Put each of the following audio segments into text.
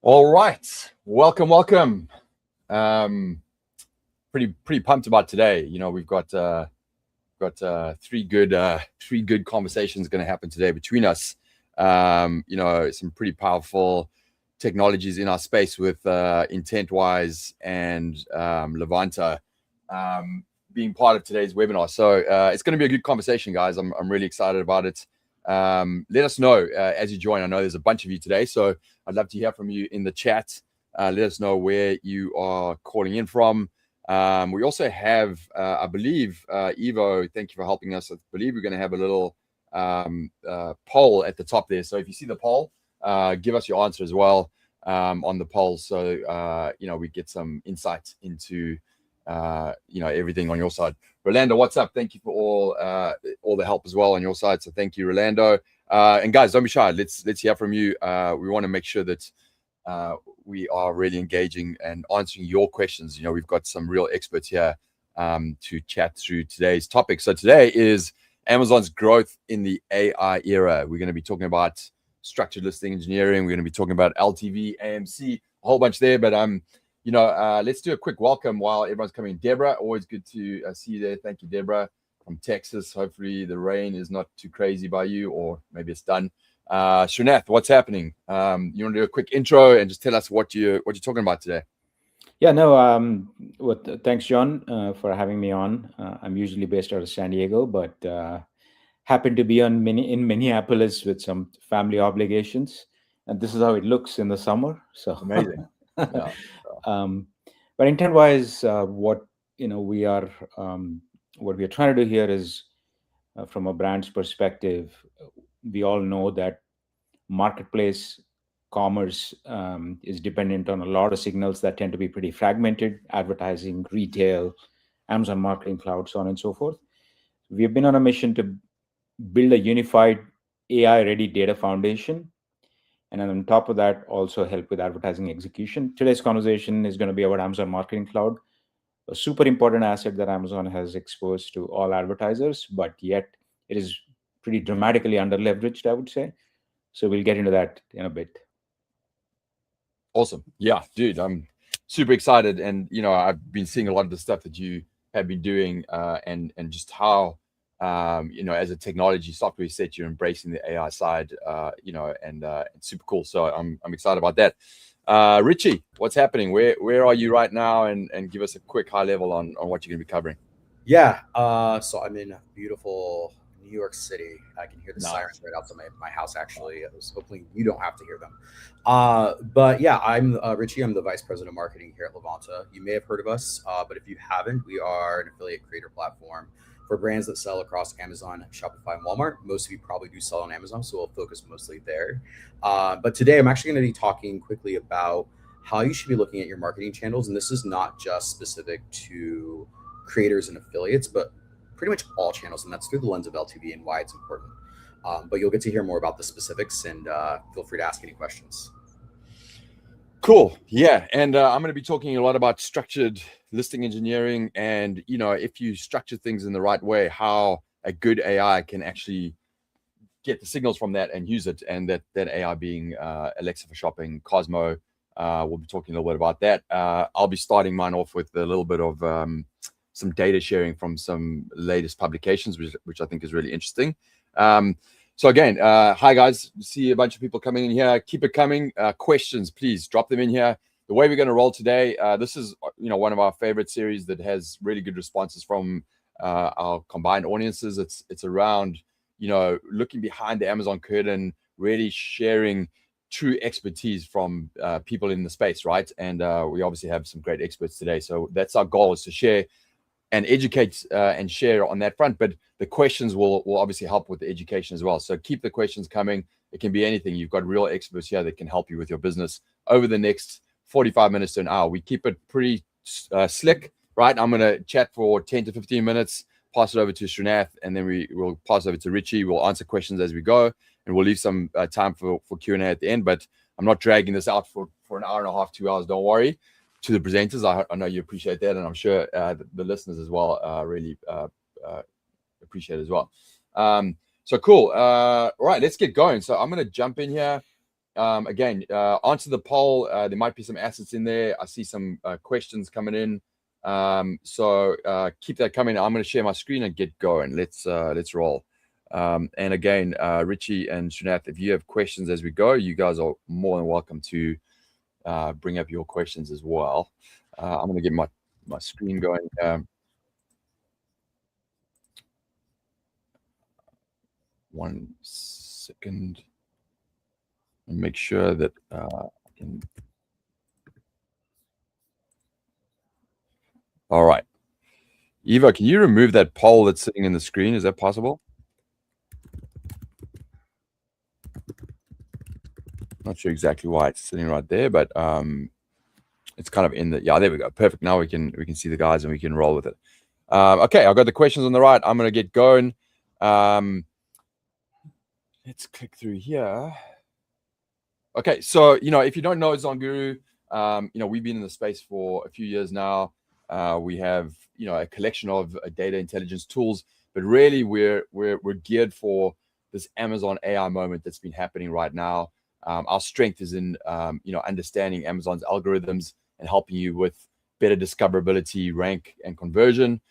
All right, welcome. Um, pretty pumped about today. We've got three good conversations going to happen today between us. Some pretty powerful technologies in our space with IntentWise and Levanta being part of today's webinar. So it's going to be a good conversation, guys. I'm really excited about it. Let us know as you join. I know there's a bunch of you today, so I'd love to hear from you in the chat. Let us know where you are calling in from. We also have, I believe, Evo, thank you for helping us. I believe we're going to have a little poll at the top there. So if you see the poll, give us your answer as well on the poll. So, we get some insight into, everything on your side. Rolando, what's up? Thank you for all the help as well on your side. So thank you, Rolando. And guys, don't be shy. Let's hear from you. We want to make sure that we are really engaging and answering your questions. We've got some real experts here to chat through today's topic. So today is Amazon's growth in the AI era. We're going to be talking about structured listing engineering. We're going to be talking about LTV, AMC, a whole bunch there. But let's do a quick welcome while everyone's coming. Deborah, always good to see you there. Thank you, Deborah, from Texas. Hopefully the rain is not too crazy by you, or maybe it's done. Srinath, what's happening? You want to do a quick intro and just tell us what you're talking about today? Yeah, no. Thanks, John, for having me on. I'm usually based out of San Diego, but happen to be in Minneapolis with some family obligations, and this is how it looks in the summer. So Amazing. Yeah. But intent-wise, what we are trying to do here is, from a brand's perspective, we all know that marketplace commerce is dependent on a lot of signals that tend to be pretty fragmented: advertising, retail, Amazon Marketing Cloud, so on and so forth. We have been on a mission to build a unified AI-ready data foundation, and then on top of that, also help with advertising execution. Today's conversation is going to be about Amazon Marketing Cloud, a super important asset that Amazon has exposed to all advertisers, but yet it is pretty dramatically underleveraged, I would say. So we'll get into that in a bit. Awesome. Yeah, dude, I'm super excited. And, I've been seeing a lot of the stuff that you have been doing and just how, as a technology software set, you're embracing the AI side, and it's super cool. So I'm excited about that. Richie, what's happening? Where are you right now? And give us a quick high level on what you're going to be covering. Yeah. So I'm in beautiful New York City. I can hear the Nice. sirens right outside my house, actually. Hopefully you don't have to hear them. But yeah, I'm Richie. I'm the Vice President of Marketing here at Levanta. You may have heard of us, but if you haven't, we are an affiliate creator platform for brands that sell across Amazon, Shopify, and Walmart. Most of you probably do sell on Amazon, so we'll focus mostly there. But today I'm actually going to be talking quickly about how you should be looking at your marketing channels. And this is not just specific to creators and affiliates, but pretty much all channels, and that's through the lens of LTV and why it's important. But you'll get to hear more about the specifics, and feel free to ask any questions. Cool. Yeah. And I'm going to be talking a lot about structured listing engineering, and, if you structure things in the right way, how a good AI can actually get the signals from that and use it. And that AI being Alexa for shopping, Cosmo. We'll be talking a little bit about that. I'll be starting mine off with a little bit of some data sharing from some latest publications, which I think is really interesting. So again, hi guys, see a bunch of people coming in here. Keep it coming. Questions, please drop them in here. The way we're going to roll today, this is one of our favorite series that has really good responses from our combined audiences. It's around looking behind the Amazon curtain, really sharing true expertise from people in the space, right? And we obviously have some great experts today. So that's our goal, is to share and educate and share on that front. But the questions will obviously help with the education as well. So keep the questions coming. It can be anything. You've got real experts here that can help you with your business over the next 45 minutes to an hour. We keep it pretty slick, right? I'm going to chat for 10 to 15 minutes, pass it over to Srinath, and then we'll pass over to Richie. We'll answer questions as we go, and we'll leave some time for Q&A at the end. But I'm not dragging this out for an hour and a half, 2 hours. Don't worry. To the presenters, I know you appreciate that, and I'm sure the listeners as well really appreciate it as well. So cool. All right, let's get going. So I'm going to jump in here. again, answer the poll. There might be some assets in there. I see some questions coming in. So keep that coming. I'm going to share my screen and get going. Let's roll. And again, Richie and Srinath, if you have questions as we go, you guys are more than welcome to bring up your questions as well. I'm going to get my screen going. 1 second and make sure that I can. All right. Eva, can you remove that poll that's sitting in the screen? Is that possible? Not sure exactly why it's sitting right there, but it's kind of in the, yeah, there we go. Perfect. Now we can see the guys and we can roll with it. Okay, I've got the questions on the right. I'm going to get going. Let's click through here. Okay, so, if you don't know Zonguru, we've been in the space for a few years now. We have, a collection of data intelligence tools, but really we're geared for this Amazon AI moment that's been happening right now. Our strength is in, understanding Amazon's algorithms and helping you with better discoverability, rank, and conversion.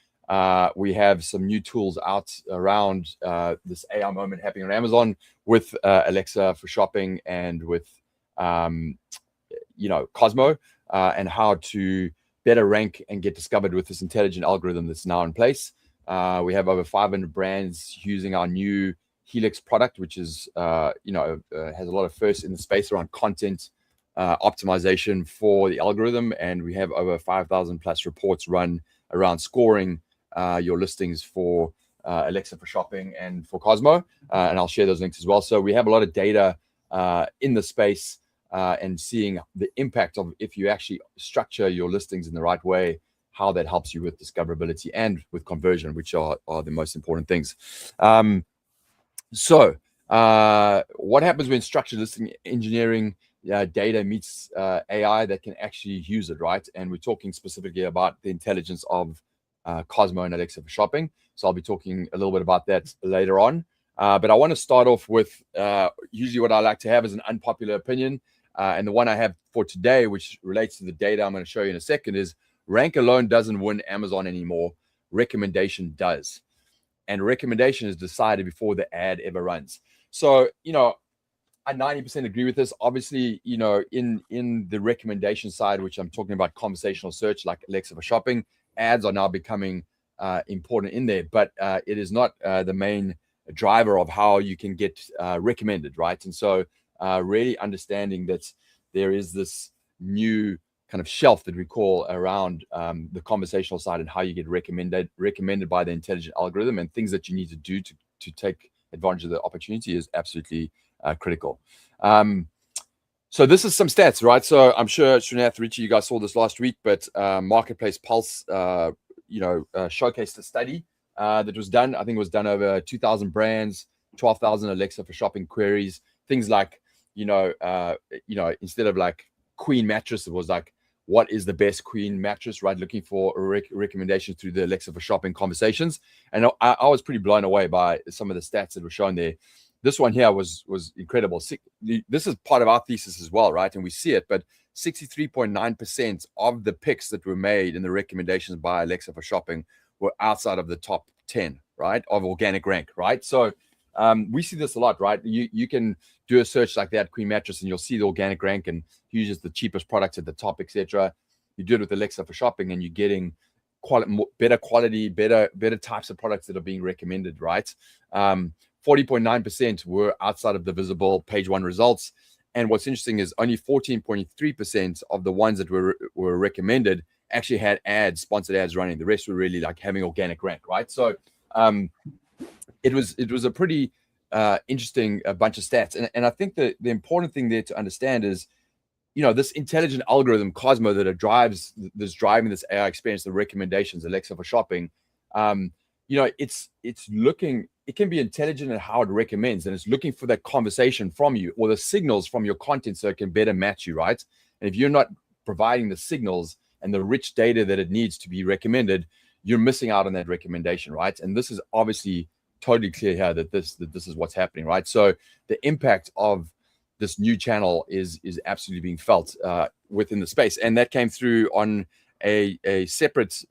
We have some new tools out around this AI moment happening on Amazon with Alexa for shopping and with, Cosmo and how to better rank and get discovered with this intelligent algorithm that's now in place. We have over 500 brands using our new Helix product, which is, has a lot of firsts in the space around content optimization for the algorithm. And we have over 5,000 plus reports run around scoring your listings for Alexa for shopping and for Cosmo. And I'll share those links as well. So we have a lot of data in the space and seeing the impact of if you actually structure your listings in the right way, how that helps you with discoverability and with conversion, which are the most important things. So what happens when structured listing engineering data meets AI that can actually use it, right? And we're talking specifically about the intelligence of Cosmo and Alexa for shopping. So I'll be talking a little bit about that later on. But I want to start off with usually what I like to have is an unpopular opinion. And the one I have for today, which relates to the data I'm going to show you in a second, is rank alone doesn't win Amazon anymore. Recommendation does. And recommendation is decided before the ad ever runs. So, I 90% agree with this. Obviously, in the recommendation side, which I'm talking about conversational search like Alexa for shopping, ads are now becoming important in there, but it is not the main driver of how you can get recommended, right? And so really understanding that there is this new kind of shelf that we call around the conversational side and how you get recommended by the intelligent algorithm and things that you need to do to take advantage of the opportunity is absolutely critical. So this is some stats, right? So I'm sure Srinath, Richie, you guys saw this last week, but Marketplace Pulse, showcased a study that was done. I think it was done over 2,000 brands, 12,000 Alexa for shopping queries, things like, instead of like queen mattress, it was like, what is the best queen mattress, right? Looking for a recommendation through the Alexa for shopping conversations. And I was pretty blown away by some of the stats that were shown there. This one here was incredible. This is part of our thesis as well, right? And we see it, but 63.9% of the picks that were made in the recommendations by Alexa for shopping were outside of the top 10, right, of organic rank, right? So we see this a lot, right? You can do a search like that, queen mattress, and you'll see the organic rank and uses the cheapest products at the top, etc. You do it with Alexa for shopping, and you're getting better quality, better types of products that are being recommended, right? 40.9% were outside of the visible page one results. And what's interesting is only 14.3% of the ones that were recommended actually had ads, sponsored ads running. The rest were really like having organic rank, right? So it was a pretty interesting bunch of stats. And I think the important thing there to understand is, this intelligent algorithm, Cosmo, that driving this AI experience, the recommendations, Alexa for shopping, it can be intelligent in how it recommends, and it's looking for that conversation from you or the signals from your content so it can better match you, right? And if you're not providing the signals and the rich data that it needs to be recommended, you're missing out on that recommendation, right? And this is obviously totally clear here that this is what's happening, right? So the impact of this new channel is absolutely being felt within the space. And that came through on a separate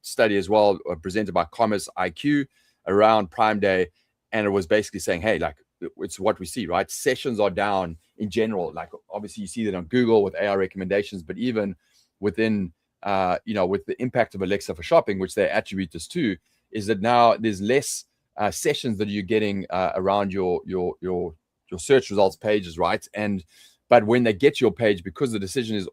study as well, presented by Commerce IQ around Prime Day. And it was basically saying, hey, like, it's what we see, right? Sessions are down in general. Like, obviously you see that on Google with AI recommendations, but even within, with the impact of Alexa for shopping, which they attribute this to, is that now there's less sessions that you're getting around your search results pages, right? But when they get to your page, because the decision is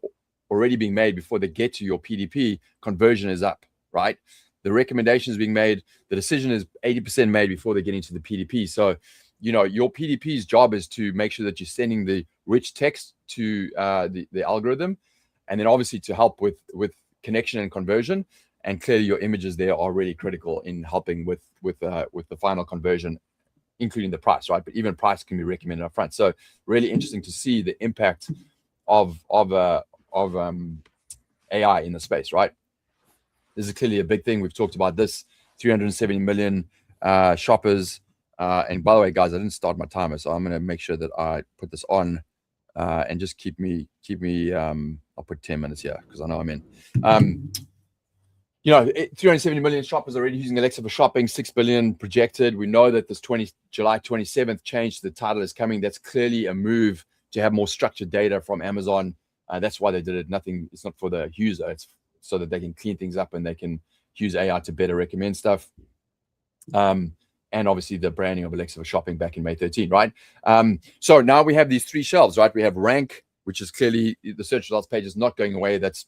already being made before they get to your PDP, conversion is up, right? The recommendation is being made. The decision is 80% made before they get into the PDP. So, your PDP's job is to make sure that you're sending the rich text to the algorithm, and then obviously to help with connection and conversion. And clearly, your images there are really critical in helping with the final conversion, including the price, right? But even price can be recommended up front. So really interesting to see the impact of AI in the space, right? This is clearly a big thing. We've talked about this, 370 million shoppers. And by the way, guys, I didn't start my timer, so I'm going to make sure that I put this on and just keep me. I'll put 10 minutes here because I know I'm in. 370 million shoppers already using Alexa for shopping, 6 billion projected. We know that this July 27th change to the title is coming. That's clearly a move to have more structured data from Amazon. That's why they did it. It's not for the user. It's so that they can clean things up and they can use AI to better recommend stuff. And obviously the branding of Alexa for shopping back in May 13, right? So now we have these three shelves, right? We have rank, which is clearly the search results page is not going away. That's,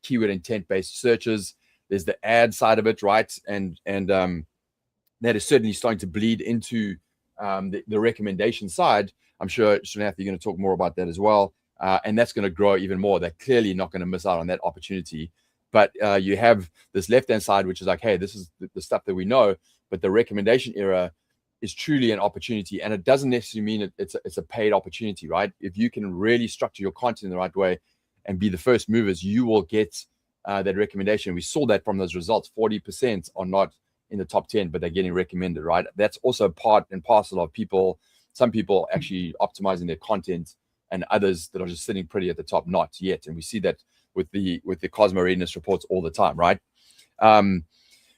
keyword intent-based searches. There's the ad side of it, right? And that is certainly starting to bleed into the recommendation side. I'm sure, Srinath, you're going to talk more about that as well. And that's going to grow even more. They're clearly not going to miss out on that opportunity. But you have this left-hand side, which is like, hey, this is the stuff that we know. But the recommendation era is truly an opportunity. And it doesn't necessarily mean it's a paid opportunity, right? If you can really structure your content in the right way and be the first movers, you will get that recommendation. We saw that from those results. 40% are not in the top 10, but they're getting recommended, right? That's also part and parcel of some people actually optimizing their content and others that are just sitting pretty at the top, not yet. And we see that with the Cosmo readiness reports all the time, right?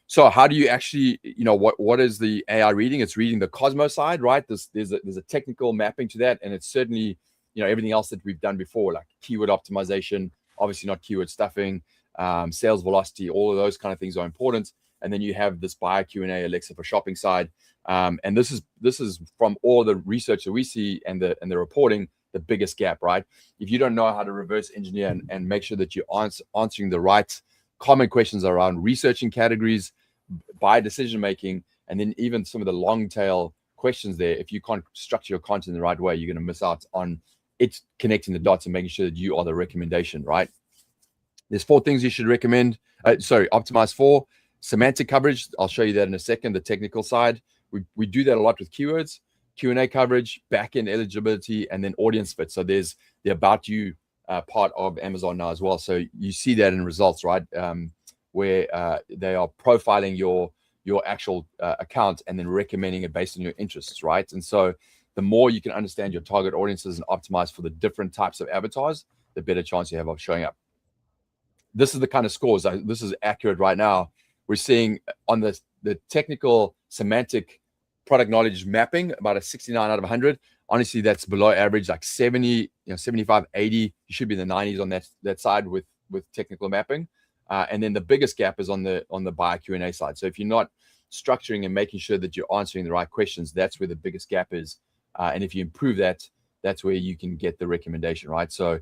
So how do you actually, what is the AI reading? It's reading the Cosmo side, right? There's a technical mapping to that, and it's certainly, everything else that we've done before, like keyword optimization, obviously not keyword stuffing, sales velocity, all of those kind of things are important. And then you have this buyer Q&A, Alexa for shopping side, and this is from all the research that we see and the reporting, the biggest gap, right? If you don't know how to reverse engineer and make sure that you're answering the right common questions around researching categories, buyer decision making, and then even some of the long tail questions there, if you can't structure your content in the right way, you're going to miss out on it connecting the dots and making sure that you are the recommendation, right? There's 4 things you should optimize for. Semantic coverage, I'll show you that in a second. The technical side, we do that a lot with keywords, Q&A coverage, back-end eligibility, and then audience fit. So there's the about you part of Amazon now as well. So you see that in results, right? Where they are profiling your actual account and then recommending it based on your interests, right? And so the more you can understand your target audiences and optimize for the different types of avatars, the better chance you have of showing up. This is the kind of scores. This is accurate right now. We're seeing on the technical semantic product knowledge mapping about a 69 out of 100. Honestly, that's below average, like 70, 75, 80. You should be in the 90s on that side with technical mapping. And then the biggest gap is on the buyer Q&A side. So if you're not structuring and making sure that you're answering the right questions, that's where the biggest gap is. And if you improve that, that's where you can get the recommendation, right? So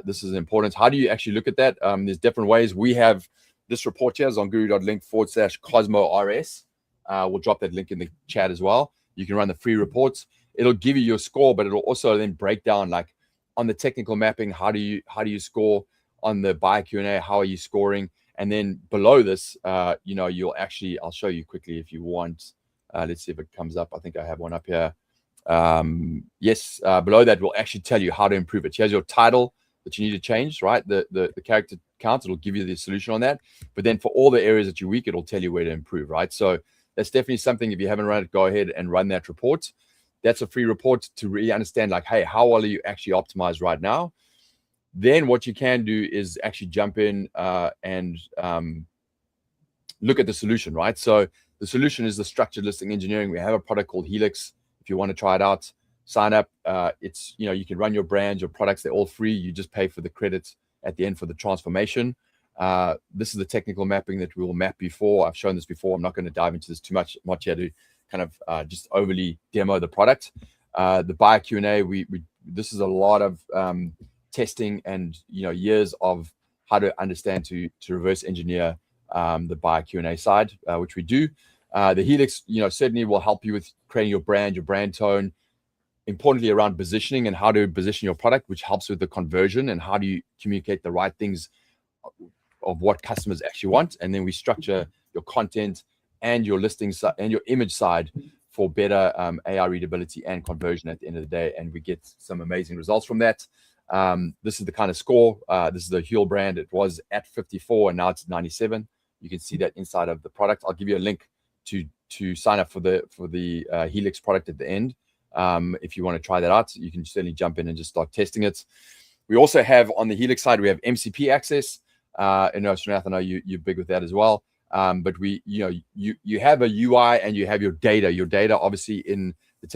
this is important. How do you actually look at that? There's different ways. We have this report here is on guru.link/CosmoRS. We'll drop that link in the chat as well. You can run the free reports. It'll give you your score, but it'll also then break down, like, on the technical mapping, how do you score? On the buyer Q&A, how are you scoring? And then below this, you'll actually, I'll show you quickly if you want. Let's see if it comes up. I think I have one up here. Yes, below that will actually tell you how to improve it. Here's your title that you need to change, right? The character count, it'll give you the solution on that. But then for all the areas that you're weak, it'll tell you where to improve, right? So that's definitely something, if you haven't run it, go ahead and run that report. That's a free report to really understand, like, hey, how well are you actually optimized right now? Then what you can do is actually jump in and look at the solution, right? So the solution is the structured listing engineering. We have a product called Helix. If you want to try it out, sign up. It's, you can run your brands, your products, they're all free. You just pay for the credits at the end for the transformation. This is the technical mapping that we will map before. I've shown this before. I'm not going to dive into this too much. I'm not here to kind of just overly demo the product. The buyer Q&A, this is a lot of testing and years of how to understand to reverse engineer the buyer Q&A side, which we do. The Helix, certainly will help you with creating your brand tone, importantly around positioning and how to position your product, which helps with the conversion and how do you communicate the right things of what customers actually want. And then we structure your content and your listing and your image side for better AI readability and conversion at the end of the day. And we get some amazing results from that. This is the kind of score. This is the Huel brand. It was at 54 and now it's 97. You can see that inside of the product. I'll give you a link to sign up for the Helix product at the end. If you want to try that out, you can certainly jump in and just start testing it. We also have on the Helix side, we have MCP access. And Srinath, I know you're big with that as well. But you have a UI and you have your data. Your data, obviously, in the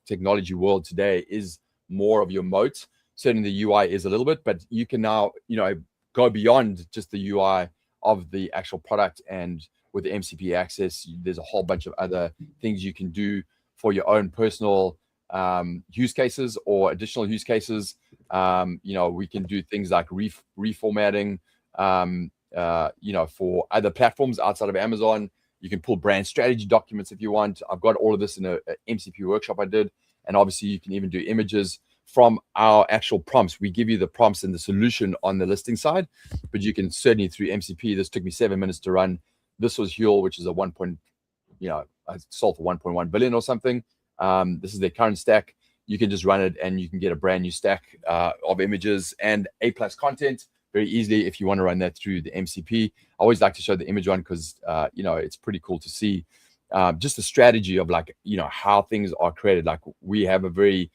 technology world today is more of your moat. Certainly the UI is a little bit, but you can now, go beyond just the UI of the actual product. And with the MCP access, there's a whole bunch of other things you can do for your own personal use cases or additional use cases. We can do things like reformatting, for other platforms outside of Amazon. You can pull brand strategy documents if you want. I've got all of this in a MCP workshop I did. And obviously you can even do images from our actual prompts. We give you the prompts and the solution on the listing side, but you can certainly through MCP. This took me 7 minutes to run. This was Huel, which is I sold for 1.1 billion or something. This is their current stack. You can just run it and you can get a brand new stack of images and A+ content very easily if you want to run that through the MCP. I always like to show the image one because, it's pretty cool to see just the strategy of how things are created. Like we have a very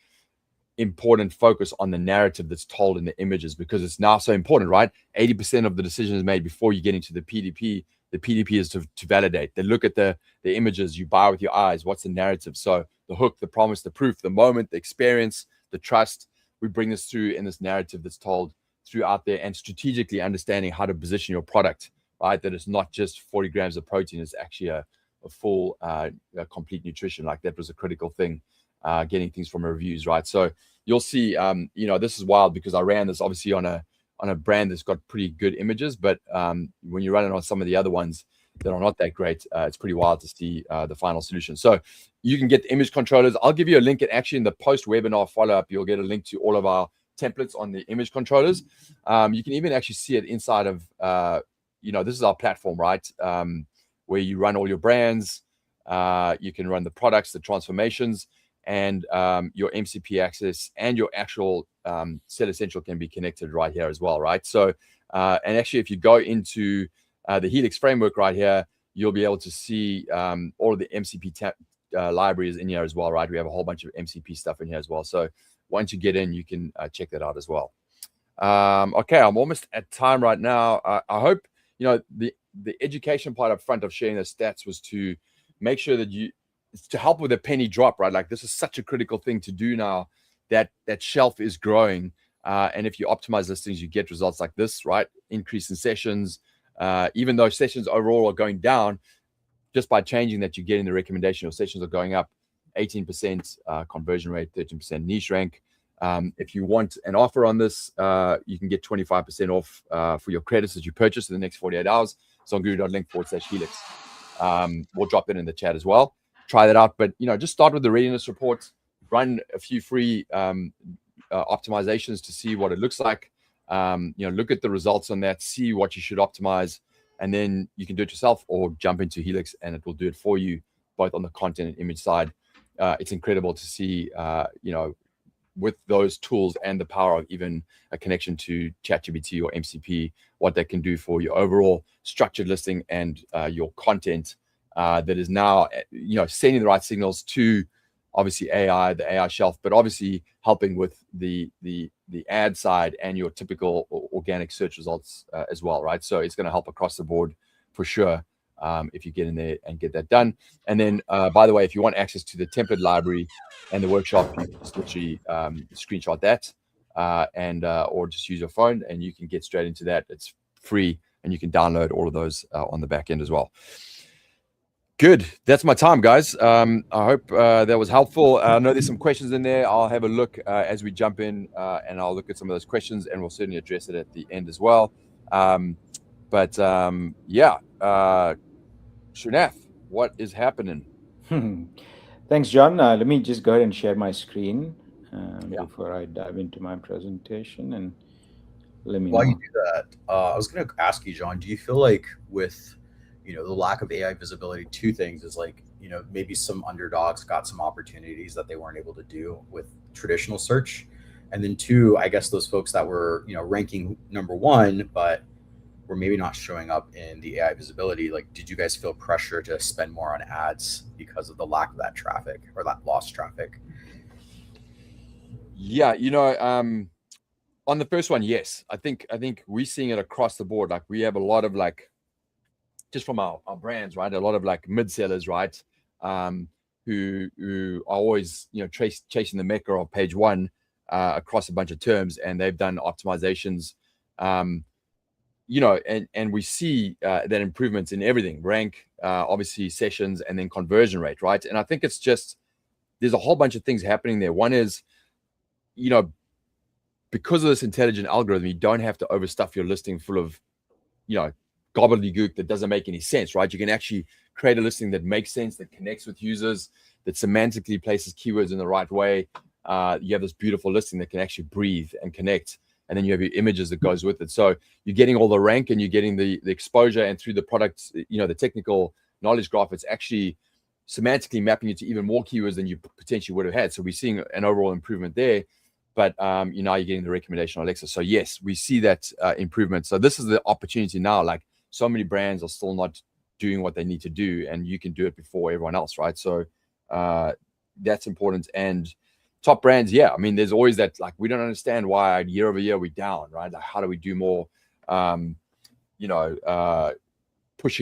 important focus on the narrative that's told in the images because it's now so important, right? 80% of the decisions made before you get into the PDP. The PDP is to validate. They look at the images, you buy with your eyes. What's the narrative? So the hook, the promise, the proof, the moment, the experience, the trust. We bring this through in this narrative that's told throughout there and strategically understanding how to position your product, right? That it's not just 40 grams of protein. It's actually a full, complete nutrition. Like that was a critical thing, getting things from reviews, right? So you'll see, this is wild because I ran this obviously on a brand that's got pretty good images, but when you run it on some of the other ones that are not that great, it's pretty wild to see the final solution. So you can get the image controllers. I'll give you a link, and actually in the post-webinar follow-up, you'll get a link to all of our templates on the image controllers. You can even actually see it inside of, this is our platform, right? Where you run all your brands, you can run the products, the transformations, and your MCP access and your actual Seller Central can be connected right here as well, right? So, and actually, if you go into the Helix framework right here, you'll be able to see all of the MCP libraries in here as well, right? We have a whole bunch of MCP stuff in here as well. So once you get in, you can check that out as well. Okay, I'm almost at time right now. I hope, the education part up front of sharing the stats was to make sure that to help with a penny drop, right? Like this is such a critical thing to do now that shelf is growing. And if you optimize listings, you get results like this, right? Increase in sessions, even though sessions overall are going down, just by changing that, you're getting the recommendation. Your sessions are going up 18% conversion rate, 13% niche rank. If you want an offer on this, you can get 25% off for your credits that you purchase in the next 48 hours. So on guru.link/Helix. We'll drop it in the chat as well. Try that out. But, just start with the readiness report, run a few free optimizations to see what it looks like. Look at the results on that, see what you should optimize, and then you can do it yourself or jump into Helix and it will do it for you, both on the content and image side. It's incredible to see, with those tools and the power of even a connection to ChatGPT or MCP, what that can do for your overall structured listing and your content that is now, sending the right signals to obviously AI, the AI shelf, but obviously helping with the ad side and your typical organic search results as well, right? So it's going to help across the board for sure if you get in there and get that done. And then, by the way, if you want access to the template library and the workshop, you just literally screenshot that or just use your phone and you can get straight into that. It's free and you can download all of those on the back end as well. Good. That's my time, guys. I hope that was helpful. I know there's some questions in there. I'll have a look as we jump in and I'll look at some of those questions and we'll certainly address it at the end as well. Yeah, Shrinath, what is happening? Thanks, John. Let me just go ahead and share my screen before I dive into my presentation, and let me While know. you do that, I was going to ask you, John, do you feel like with the lack of AI visibility, two things is like, maybe some underdogs got some opportunities that they weren't able to do with traditional search. And then two, I guess those folks that were, ranking number one, but were maybe not showing up in the AI visibility. Like, did you guys feel pressure to spend more on ads because of the lack of that traffic or that lost traffic? Yeah, on the first one, yes. I think we're seeing it across the board. Like we have a lot of just from our brands, right? A lot of mid sellers, right? Who are always, chasing the mecca of page one across a bunch of terms, and they've done optimizations, and we see that improvements in everything, rank, obviously sessions, and then conversion rate, right? And I think it's just, there's a whole bunch of things happening there. One is, because of this intelligent algorithm, you don't have to overstuff your listing full of, gobbledygook that doesn't make any sense, right? You can actually create a listing that makes sense, that connects with users, that semantically places keywords in the right way. You have this beautiful listing that can actually breathe and connect, and then you have your images that goes with it. So you're getting all the rank and you're getting the exposure, and through the product, the technical knowledge graph, it's actually semantically mapping it to even more keywords than you potentially would have had. So we're seeing an overall improvement there. But you're getting the recommendation on Alexa. So yes, we see that improvement. So this is the opportunity now. Like, so many brands are still not doing what they need to do, and you can do it before everyone else, right? So that's important. And top brands, yeah, I mean, there's always that, we don't understand why year over year we're down, right? Like, how do we do more? Pushing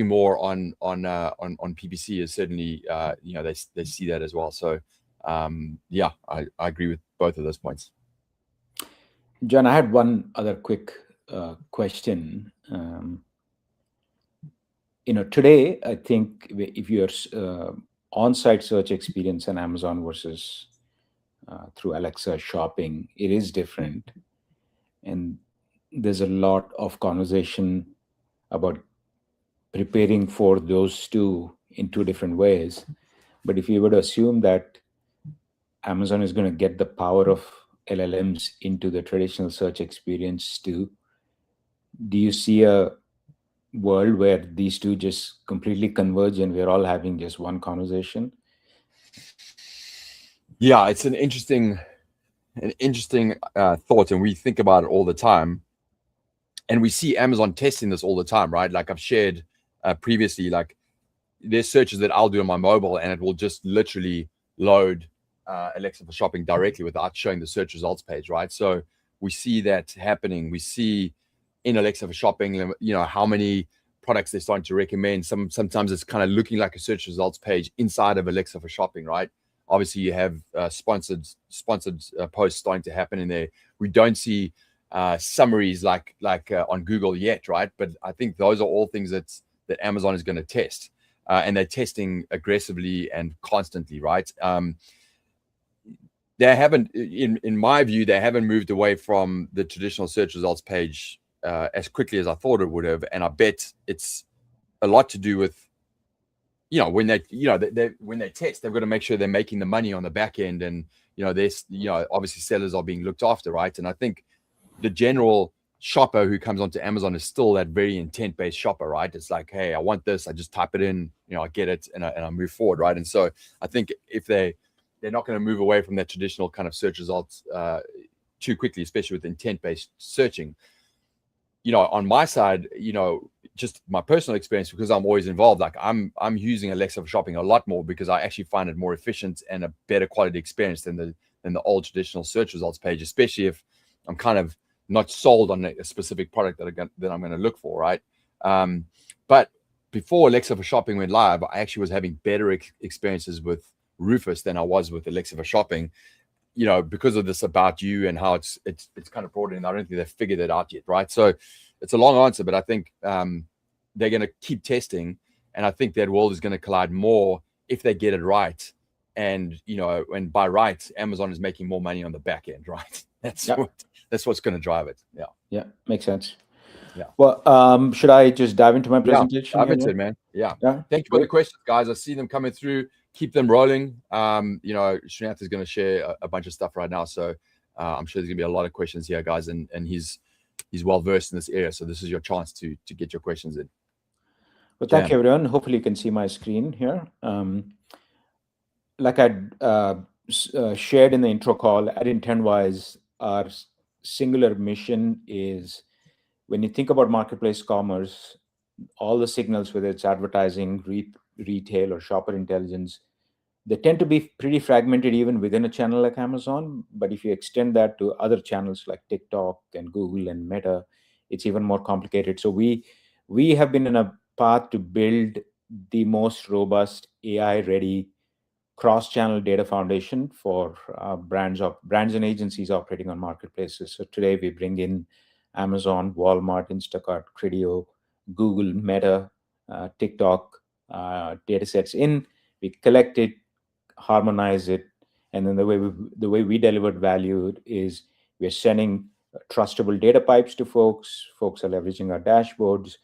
more on PPC is certainly, they see that as well. So yeah, I agree with both of those points. John, I had one other quick question. Today, I think if your on-site search experience on Amazon versus through Alexa shopping, it is different. And there's a lot of conversation about preparing for those two in two different ways. But if you would assume that Amazon is going to get the power of LLMs into the traditional search experience too, do you see a world where these two just completely converge and we're all having just one conversation? Yeah, it's an interesting thought, and we think about it all the time, and we see Amazon testing this all the time, right? Like I've shared previously, there's searches that I'll do on my mobile, and it will just literally load Alexa for shopping directly without showing the search results page, right? So we see that happening. We see in Alexa for shopping, how many products they're starting to recommend. Sometimes it's kind of looking like a search results page inside of Alexa for shopping, right? Obviously, you have sponsored posts starting to happen in there. We don't see summaries like on Google yet, right? But I think those are all things that Amazon is going to test, and they're testing aggressively and constantly, right? They haven't, in my view, they haven't moved away from the traditional search results page as quickly as I thought it would have, and I bet it's a lot to do with, when they test, they've got to make sure they're making the money on the back end, and there's obviously sellers are being looked after, right? And I think the general shopper who comes onto Amazon is still that very intent-based shopper, right? It's like, hey, I want this, I just type it in, I get it, and I move forward, right? And so I think if they're not going to move away from that traditional kind of search results too quickly, especially with intent-based searching. On my side, just my personal experience, because I'm always involved, like I'm using Alexa for shopping a lot more because I actually find it more efficient and a better quality experience than the old traditional search results page, especially if I'm kind of not sold on a specific product that I'm going to look for, right? But before Alexa for shopping went live, I actually was having better experiences with Rufus than I was with Alexa for shopping, because of this about you and how it's kind of brought in. I don't think they've figured it out yet, right? So it's a long answer, but I think they're going to keep testing, and I think that world is going to collide more if they get it right. And and by right, Amazon is making more money on the back end, right? That's what's going to drive it. Yeah, makes sense. Yeah. Well, should I just dive into my presentation? Yeah, dive into it, man. Yeah. Thank you for the questions, guys. I see them coming through. Keep them rolling. Srinath is going to share a bunch of stuff right now, so I'm sure there's going to be a lot of questions here, guys, and he's well versed in this area, so this is your chance to get your questions in. Well, thank you, everyone. Hopefully you can see my screen here. Like I shared in the intro call, at IntentWise, our singular mission is, when you think about marketplace commerce, all the signals, whether it's advertising, retail, or shopper intelligence, they tend to be pretty fragmented even within a channel like Amazon. But if you extend that to other channels like TikTok and Google and Meta, it's even more complicated. So we have been in a path to build the most robust AI-ready cross-channel data foundation for brands and agencies operating on marketplaces. So today we bring in Amazon, Walmart, Instacart, Criteo, Google, Meta, TikTok data sets in. We collect it, harmonize it, and then the way we delivered value is we're sending trustable data pipes to folks. Folks are leveraging our dashboards.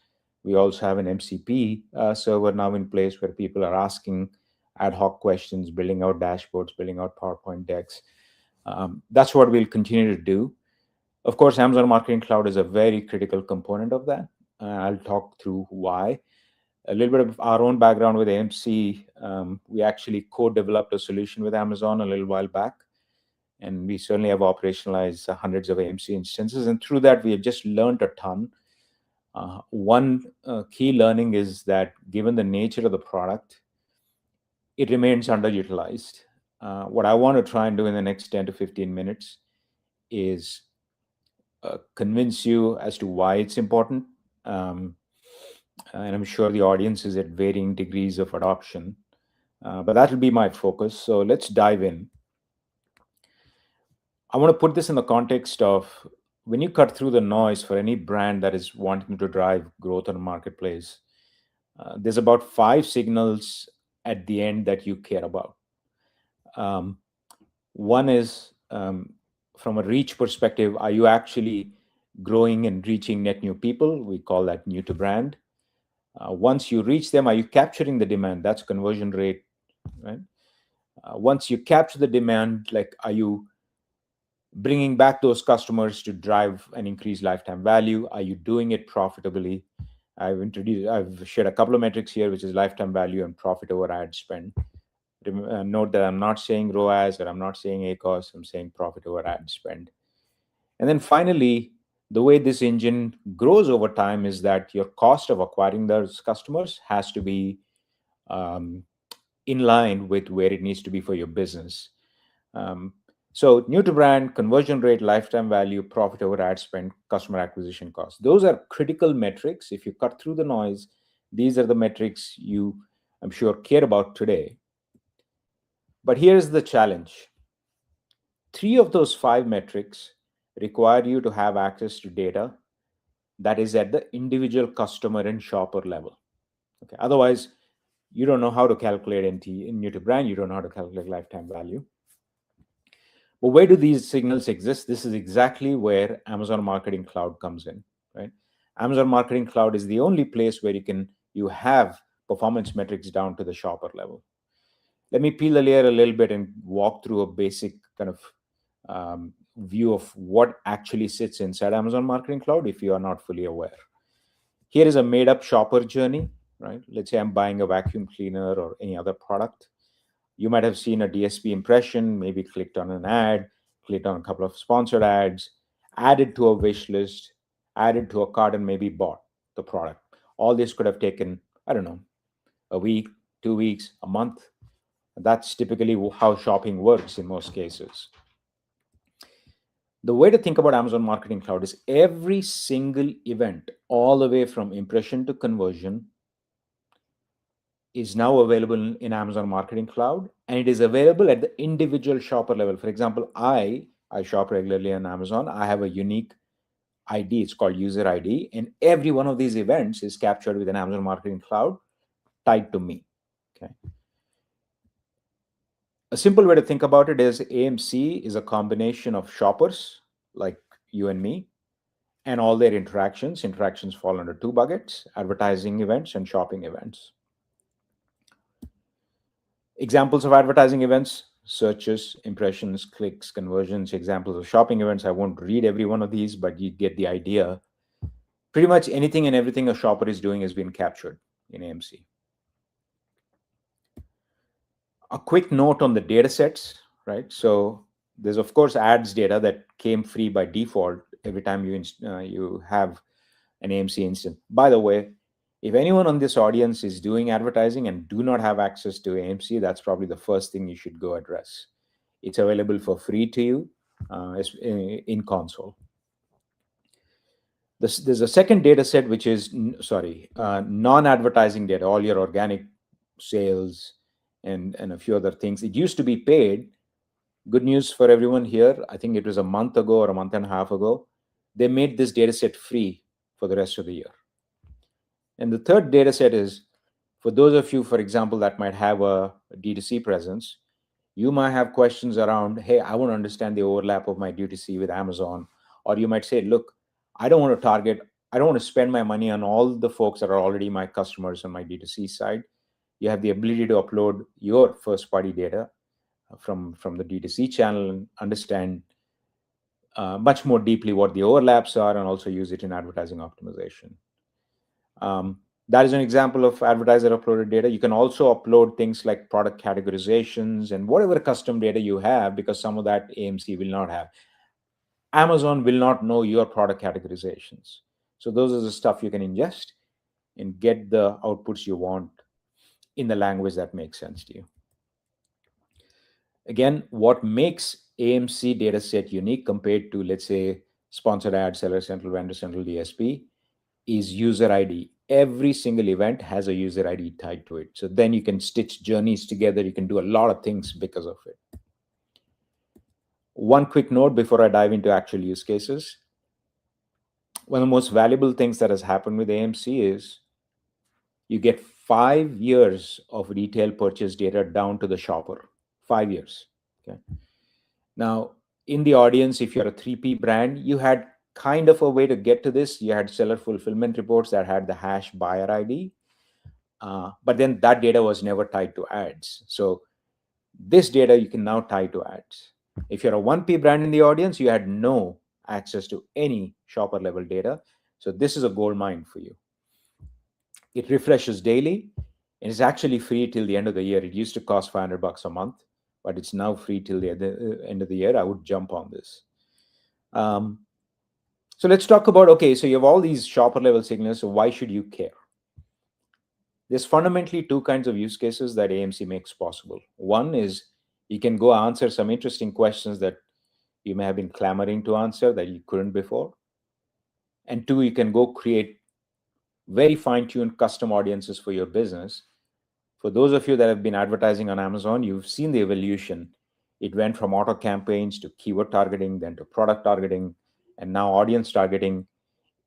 We also have an MCP server now in place where people are asking ad hoc questions, building out dashboards, building out PowerPoint decks. That's what we'll continue to do. Of course, Amazon Marketing Cloud is a very critical component of that. I'll talk through why. A little bit of our own background with AMC. We actually co-developed a solution with Amazon a little while back, and we certainly have operationalized hundreds of AMC instances. And through that, we have just learned a ton. One key learning is that given the nature of the product, it remains underutilized. What I want to try and do in the next 10 to 15 minutes is convince you as to why it's important. And I'm sure the audience is at varying degrees of adoption, but that will be my focus. So let's dive in. I want to put this in the context of when you cut through the noise for any brand that is wanting to drive growth on a marketplace, there's about 5 signals at the end that you care about. One is from a reach perspective, are you actually growing and reaching net new people? We call that new to brand. Once you reach them, are you capturing the demand? That's conversion rate, right? Once you capture the demand, like, are you bringing back those customers to drive an increased lifetime value? Are you doing it profitably? I've shared a couple of metrics here, which is lifetime value and profit over ad spend. Note that I'm not saying ROAS or I'm not saying ACOS, I'm saying profit over ad spend. And then finally, the way this engine grows over time is that your cost of acquiring those customers has to be in line with where it needs to be for your business. So new to brand, conversion rate, lifetime value, profit over ad spend, customer acquisition cost. Those are critical metrics. If you cut through the noise, these are the metrics you, I'm sure, care about today. But here's the challenge. 3 of those 5 metrics require you to have access to data that is at the individual customer and shopper level. Okay. Otherwise, you don't know how to calculate NT in new to brand. You don't know how to calculate lifetime value. But where do these signals exist? This is exactly where Amazon Marketing Cloud comes in, right? Amazon Marketing Cloud is the only place where you have performance metrics down to the shopper level. Let me peel the layer a little bit and walk through a basic kind of view of what actually sits inside Amazon Marketing Cloud if you are not fully aware. Here is a made-up shopper journey, right? Let's say I'm buying a vacuum cleaner or any other product. You might have seen a DSP impression, maybe clicked on an ad, clicked on a couple of sponsored ads, added to a wish list, added to a cart, and maybe bought the product. All this could have taken, I don't know, a week, 2 weeks, a month. That's typically how shopping works in most cases. The way to think about Amazon Marketing Cloud is every single event, all the way from impression to conversion, is now available in Amazon Marketing Cloud, and it is available at the individual shopper level. For example, I shop regularly on Amazon. I have a unique ID. It's called user ID, and every one of these events is captured within Amazon Marketing Cloud, tied to me. Okay. A simple way to think about it is AMC is a combination of shoppers like you and me, and all their interactions. Interactions fall under two buckets: advertising events and shopping events. Examples of advertising events: searches, impressions, clicks, conversions. Examples of shopping events: I won't read every one of these, but you get the idea. Pretty much anything and everything a shopper is doing has been captured in AMC. A quick note on the data sets, right? So there's, of course, ads data that came free by default every time you have an AMC instance. By the way, if anyone on this audience is doing advertising and do not have access to AMC, that's probably the first thing you should go address. It's available for free to you in console. There's a second data set, which is, non-advertising data, all your organic sales and a few other things. It used to be paid. Good news for everyone here. I think it was a month ago or a month and a half ago. They made this data set free for the rest of the year. And the third data set is for those of you, for example, that might have a D2C presence. You might have questions around, hey, I want to understand the overlap of my D2C with Amazon. Or you might say, look, I don't want to spend my money on all the folks that are already my customers on my D2C side. You have the ability to upload your first party data from the D2C channel and understand much more deeply what the overlaps are, and also use it in advertising optimization. That is an example of advertiser uploaded data. You can also upload things like product categorizations and whatever custom data you have, because some of that AMC will not have. Amazon will not know your product categorizations. So those are the stuff you can ingest and get the outputs you want in the language that makes sense to you. Again, what makes AMC dataset unique compared to, let's say, sponsored ad, seller central, vendor central, DSP, is user ID. Every single event has a user ID tied to it. So then you can stitch journeys together. You can do a lot of things because of it. One quick note before I dive into actual use cases. One of the most valuable things that has happened with AMC is you get 5 years of retail purchase data down to the shopper. 5 years. Okay. Now, in the audience, if you're a 3P brand, you had kind of a way to get to this. You had seller fulfillment reports that had the hash buyer ID, but then that data was never tied to ads. So this data you can now tie to ads. If you're a 1P brand in the audience, you had no access to any shopper level data. So this is a gold mine for you. It refreshes daily, and it's actually free till the end of the year. It used to cost $500 a month, but it's now free till the end of the year. I would jump on this. So let's talk about, okay, so you have all these shopper level signals. So why should you care? There's fundamentally two kinds of use cases that AMC makes possible. One is you can go answer some interesting questions that you may have been clamoring to answer that you couldn't before. And two, you can go create very fine-tuned custom audiences for your business. For those of you that have been advertising on Amazon, you've seen the evolution. It went from auto campaigns to keyword targeting, then to product targeting, and now audience targeting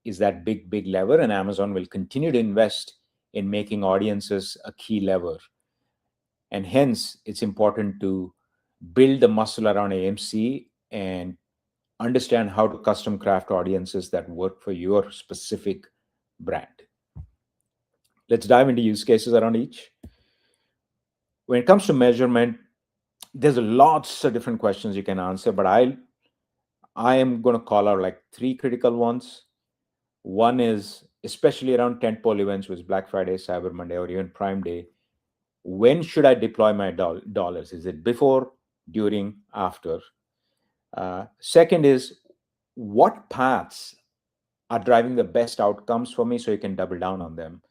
is that big lever, and Amazon will continue to invest in making audiences a key lever. And hence, it's important to build the muscle around AMC and understand how to custom craft audiences that work for your specific brand. Let's dive into use cases around each. When it comes to measurement, there's lots of different questions you can answer, but I am going to call out like 3 critical ones. One is, especially around tentpole events with Black Friday, Cyber Monday, or even Prime Day, when should I deploy my dollars? Is it before, during, after? Second is, what paths are driving the best outcomes for me so you can double down on them.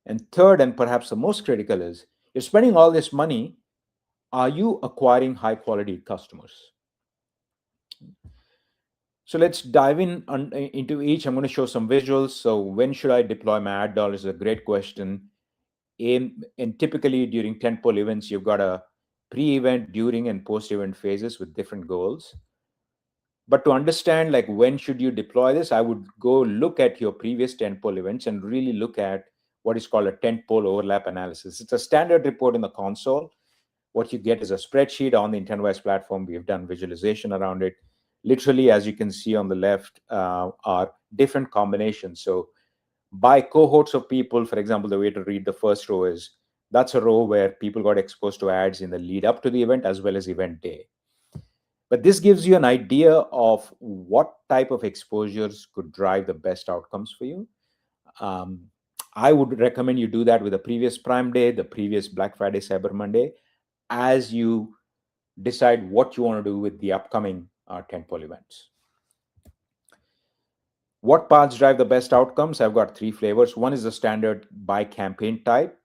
And third, and perhaps the most critical, is you're spending all this money. Are you acquiring high quality customers? So let's dive into each. I'm going to show some visuals. So when should I deploy my ad dollars is a great question. And typically during tentpole events, you've got a pre-event, during, and post-event phases with different goals. But to understand like when should you deploy this, I would go look at your previous tentpole events and really look at what is called a tentpole overlap analysis. It's a standard report in the console. What you get is a spreadsheet on the IntentWise platform. We've done visualization around it. Literally, as you can see on the left, are different combinations. So by cohorts of people, for example, the way to read the first row is that's a row where people got exposed to ads in the lead up to the event as well as event day. But this gives you an idea of what type of exposures could drive the best outcomes for you. Um, I would recommend you do that with the previous Prime Day, the previous Black Friday, Cyber Monday, as you decide what you want to do with the upcoming tentpole events. What paths drive the best outcomes? I've got three flavors. One is the standard by campaign type.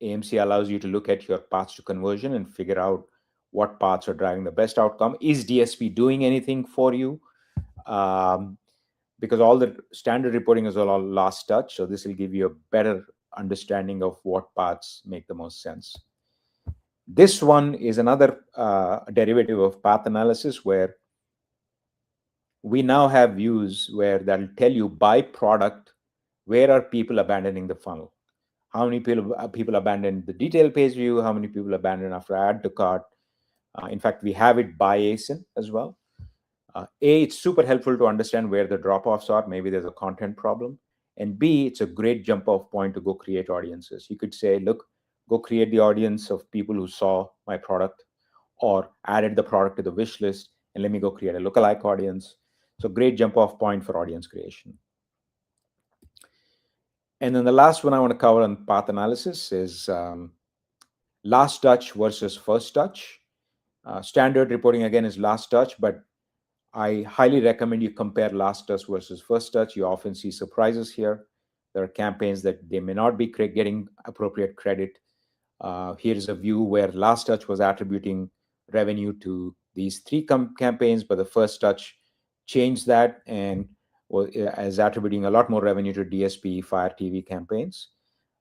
AMC allows you to look at your paths to conversion and figure out what paths are driving the best outcome. Is DSP doing anything for you? Because all the standard reporting is all last touch. So this will give you a better understanding of what paths make the most sense. This one is another derivative of path analysis where we now have views where that'll tell you by product, where are people abandoning the funnel? How many people abandoned the detail page view? How many people abandoned after add to cart? In fact, we have it by ASIN as well. It's super helpful to understand where the drop-offs are. Maybe there's a content problem. And B, it's a great jump-off point to go create audiences. You could say, look, go create the audience of people who saw my product or added the product to the wish list, and let me go create a lookalike audience. So great jump-off point for audience creation. And then the last one I want to cover on path analysis is last touch versus first touch. Standard reporting, again, is last touch, but I highly recommend you compare last touch versus first touch. You often see surprises here. There are campaigns that they may not be getting appropriate credit. Here's a view where last touch was attributing revenue to these three campaigns, but the first touch changed that and is attributing a lot more revenue to DSP, Fire TV campaigns.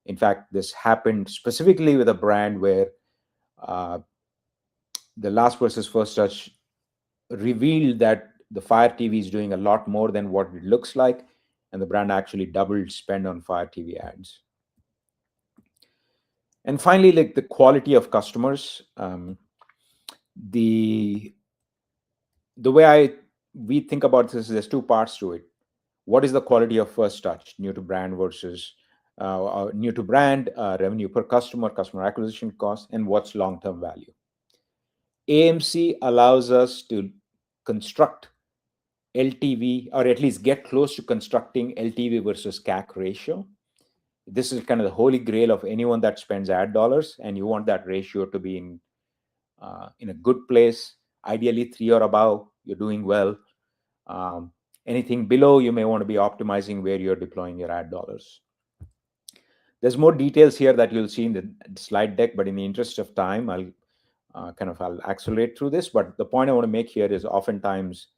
In fact, this happened specifically with a brand where the last versus first touch revealed that the Fire TV is doing a lot more than what it looks like, and the brand actually doubled spend on Fire TV ads. And finally, like the quality of customers. The way we think about this is there's two parts to it. What is the quality of first touch, new to brand versus new to brand, revenue per customer, customer acquisition cost, and what's long-term value. AMC allows us to construct LTV, or at least get close to constructing LTV versus CAC ratio. This is kind of the holy grail of anyone that spends ad dollars, and you want that ratio to be in a good place. Ideally 3 or above, you're doing well. Anything below, you may want to be optimizing where you're deploying your ad dollars. There's more details here that you'll see in the slide deck, but in the interest of time, I'll accelerate through this. But the point I want to make here is oftentimes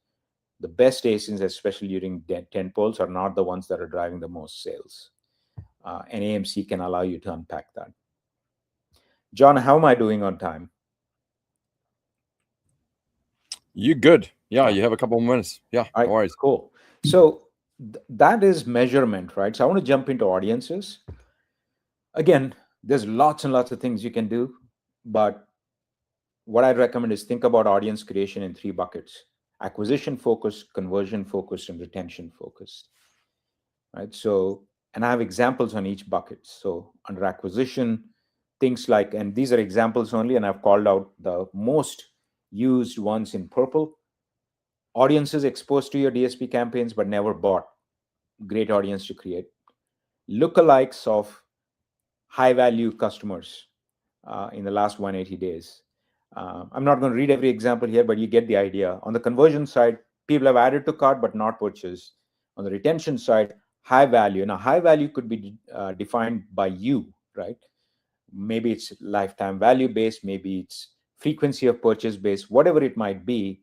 the best ASINs, especially during tentpoles, are not the ones that are driving the most sales. And AMC can allow you to unpack that. John, how am I doing on time? You good? Yeah, you have a couple more minutes. Yeah, all right, no worries. Cool. So that is measurement, right? So I want to jump into audiences. Again, there's lots and lots of things you can do, but what I recommend is think about audience creation in 3 buckets: acquisition focused, conversion focused, and retention focused, right? So, and I have examples on each bucket. So under acquisition, things like, and these are examples only, and I've called out the most used ones in purple. Audiences exposed to your DSP campaigns but never bought. Great audience to create. Lookalikes of high value customers in the last 180 days. I'm not going to read every example here, but you get the idea. On the conversion side, people have added to cart but not purchased. On the retention side, high value. Now, high value could be defined by you, right? Maybe it's lifetime value based, maybe it's frequency of purchase based, whatever it might be.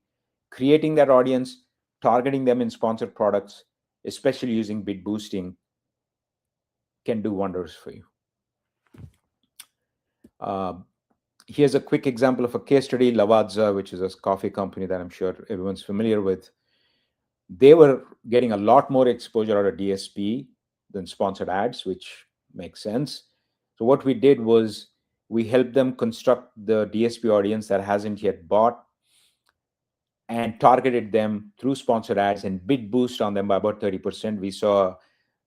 Creating that audience, targeting them in sponsored products, especially using bid boosting, can do wonders for you. Here's a quick example of a case study. Lavazza, which is a coffee company that I'm sure everyone's familiar with, they were getting a lot more exposure out of DSP than sponsored ads, which makes sense. So what we did was we helped them construct the DSP audience that hasn't yet bought and targeted them through sponsored ads and bid boost on them by about 30%. We saw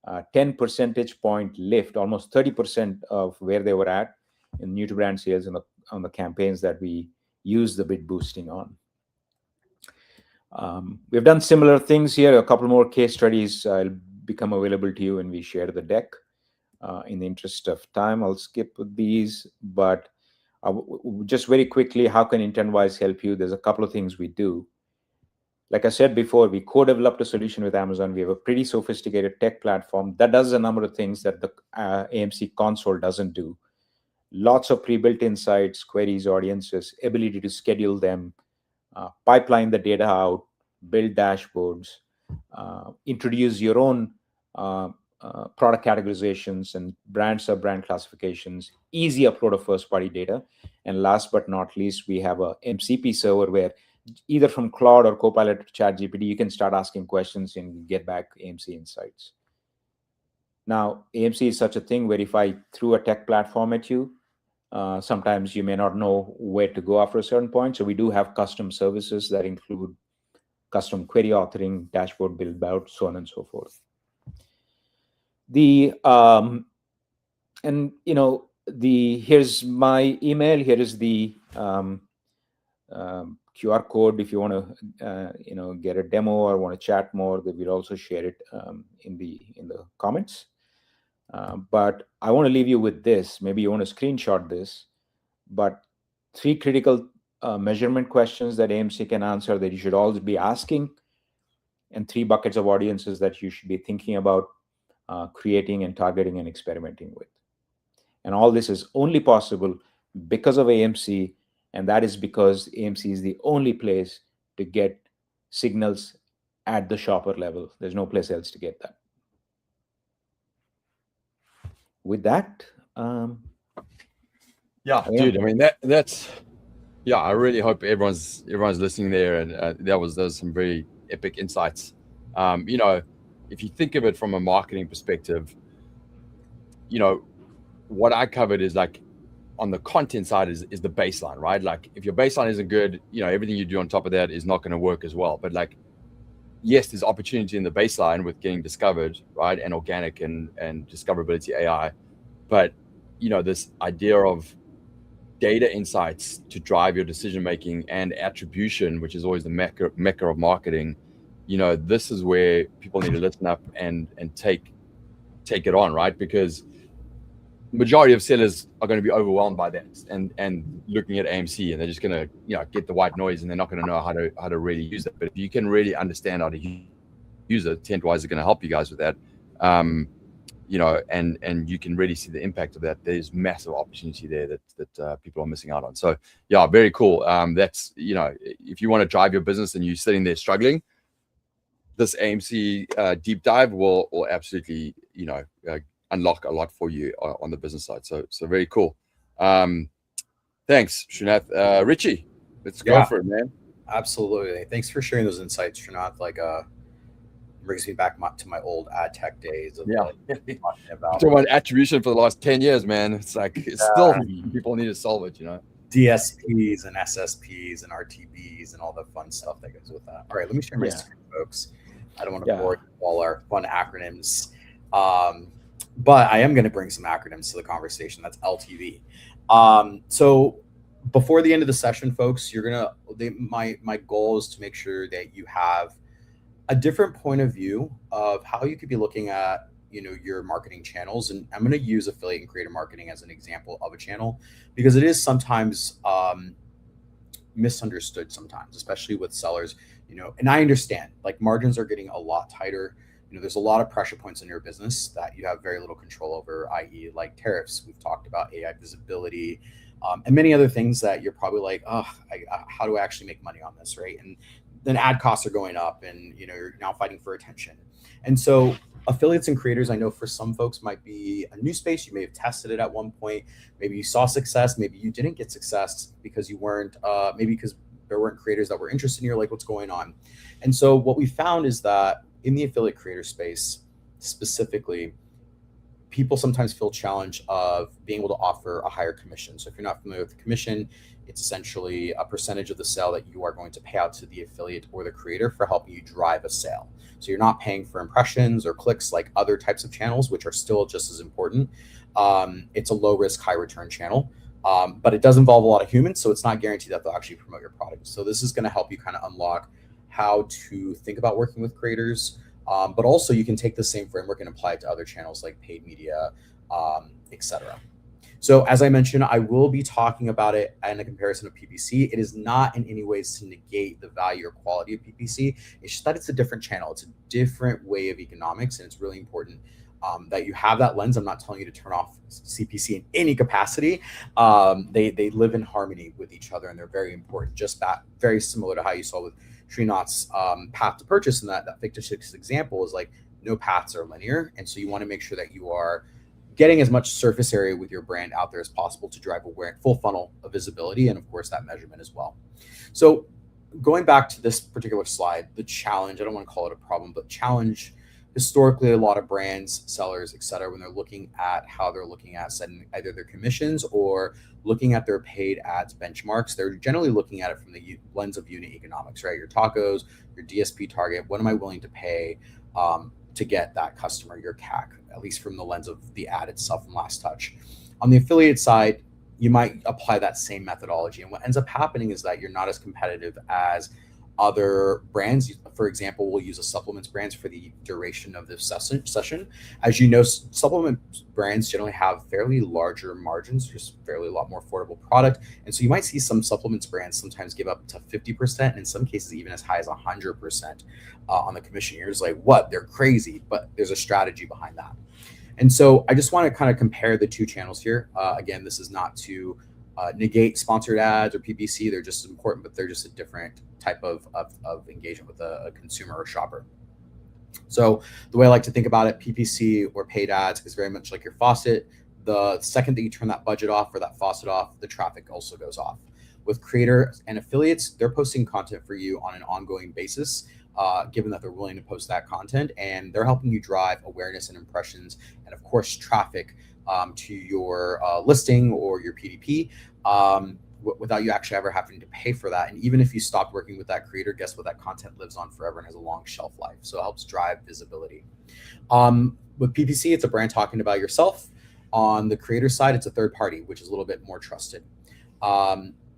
a 10 percentage point lift, almost 30% of where they were at in new to brand sales on the campaigns that we use the bid boosting on. We've done similar things here. A couple more case studies will become available to you when we share the deck. In the interest of time, I'll skip these, but just very quickly, how can IntentWise help you? There's a couple of things we do. Like I said before, we co-developed a solution with Amazon. We have a pretty sophisticated tech platform that does a number of things that the AMC console doesn't do. Lots of pre-built insights, queries, audiences, ability to schedule them, pipeline the data out, build dashboards, introduce your own product categorizations and sub-brand classifications, easy upload of first-party data. And last but not least, we have a MCP server where either from Claude or Copilot to ChatGPT, you can start asking questions and get back AMC insights. Now, AMC is such a thing where if I threw a tech platform at you, sometimes you may not know where to go after a certain point. So we do have custom services that include custom query authoring, dashboard build out, so on and so forth. Here's my email. Here is the QR code if you want to get a demo or want to chat more. That we'll also share it in the comments. But I want to leave you with this. Maybe you want to screenshot this, but 3 critical measurement questions that AMC can answer that you should always be asking, and 3 buckets of audiences that you should be thinking about creating and targeting and experimenting with. And all this is only possible because of AMC, and that is because AMC is the only place to get signals at the shopper level. There's no place else to get that. With that, dude, I mean that's I really hope everyone's listening there, and that was some very epic insights. If you think of it from a marketing perspective, what I covered is like on the content side is the baseline, right? Like if your baseline isn't good, everything you do on top of that is not going to work as well. But like, yes, there's opportunity in the baseline with getting discovered, right? And organic and discoverability AI. But, this idea of data insights to drive your decision-making and attribution, which is always the mecca of marketing, this is where people need to listen up and take it on, right? Because majority of sellers are going to be overwhelmed by that and looking at AMC, and they're just going to get the white noise, and they're not going to know how to really use it. But if you can really understand how to use it, IntentWise is going to help you guys with that. And you can really see the impact of that. There's massive opportunity there that people are missing out on. So very cool. That's if you want to drive your business and you're sitting there struggling, this AMC deep dive will absolutely unlock a lot for you on the business side. So very cool. Thanks, Srinath. Richie, let's go for it, man. Absolutely. Thanks for sharing those insights, Srinath. Like brings me back to my old ad tech days of talking about attribution for the last 10 years, man. It's like still people need to solve it, DSPs and SSPs and RTBs and all the fun stuff that goes with that. All right, let me share my screen, folks. I don't want to bore you with all our fun acronyms. But I am going to bring some acronyms to the conversation. That's LTV. So before the end of the session, folks, my goal is to make sure that you have a different point of view of how you could be looking at, your marketing channels. And I'm going to use affiliate and creator marketing as an example of a channel because it is sometimes misunderstood sometimes, especially with sellers, and I understand like margins are getting a lot tighter. there's a lot of pressure points in your business that you have very little control over, i.e. like tariffs. We've talked about AI visibility, and many other things that you're probably like, oh, how do I actually make money on this, right? And then ad costs are going up, and you're now fighting for attention. And so affiliates and creators, I know for some folks might be a new space. You may have tested it at one point. Maybe you saw success. Maybe you didn't get success because you weren't, maybe because there weren't creators that were interested in you, like what's going on. And so what we found is that in the affiliate creator space specifically, people sometimes feel challenged of being able to offer a higher commission. So if you're not familiar with the commission, it's essentially a percentage of the sale that you are going to pay out to the affiliate or the creator for helping you drive a sale. So you're not paying for impressions or clicks like other types of channels, which are still just as important. It's a low risk, high return channel, but it does involve a lot of humans. So it's not guaranteed that they'll actually promote your product. So this is going to help you kind of unlock how to think about working with creators. But also you can take the same framework and apply it to other channels like paid media, etc. So as I mentioned, I will be talking about it in a comparison of PPC. It is not in any ways to negate the value or quality of PPC. It's just that it's a different channel. It's a different way of economics, and it's really important that you have that lens. I'm not telling you to turn off CPC in any capacity. They live in harmony with each other, and they're very important. Just that, very similar to how you saw with Srinath's path to purchase, and that fictitious example is like no paths are linear, and so you want to make sure that you are getting as much surface area with your brand out there as possible to drive full funnel of visibility, and of course that measurement as well. So going back to this particular slide, the challenge, I don't want to call it a problem, but challenge, historically a lot of brands, sellers, et cetera, when they're looking at how they're looking at setting either their commissions or looking at their paid ads benchmarks, they're generally looking at it from the lens of unit economics, right? Your tacos, your DSP target, what am I willing to pay to get that customer, your CAC, at least from the lens of the ad itself and last touch. On the affiliate side, you might apply that same methodology. And what ends up happening is that you're not as competitive as other brands. For example, we'll use a supplements brands for the duration of this session. As you know, supplement brands generally have fairly larger margins, just fairly a lot more affordable product. And so you might see some supplements brands sometimes give up to 50%, and in some cases even as high as 100% on the commission. You're just like, what? They're crazy, but there's a strategy behind that. And so I just want to kind of compare the two channels here. Again, this is not to negate sponsored ads or PPC. They're just important, but they're just a different type of engagement with a consumer or shopper. So the way I like to think about it, PPC or paid ads is very much like your faucet. The second that you turn that budget off or that faucet off, the traffic also goes off. With creators and affiliates, they're posting content for you on an ongoing basis, given that they're willing to post that content, and they're helping you drive awareness and impressions, and of course traffic to your listing or your PDP without you actually ever having to pay for that. And even if you stopped working with that creator, guess what? That content lives on forever and has a long shelf life. So it helps drive visibility. With PPC, it's a brand talking about yourself. On the creator side, it's a third party, which is a little bit more trusted.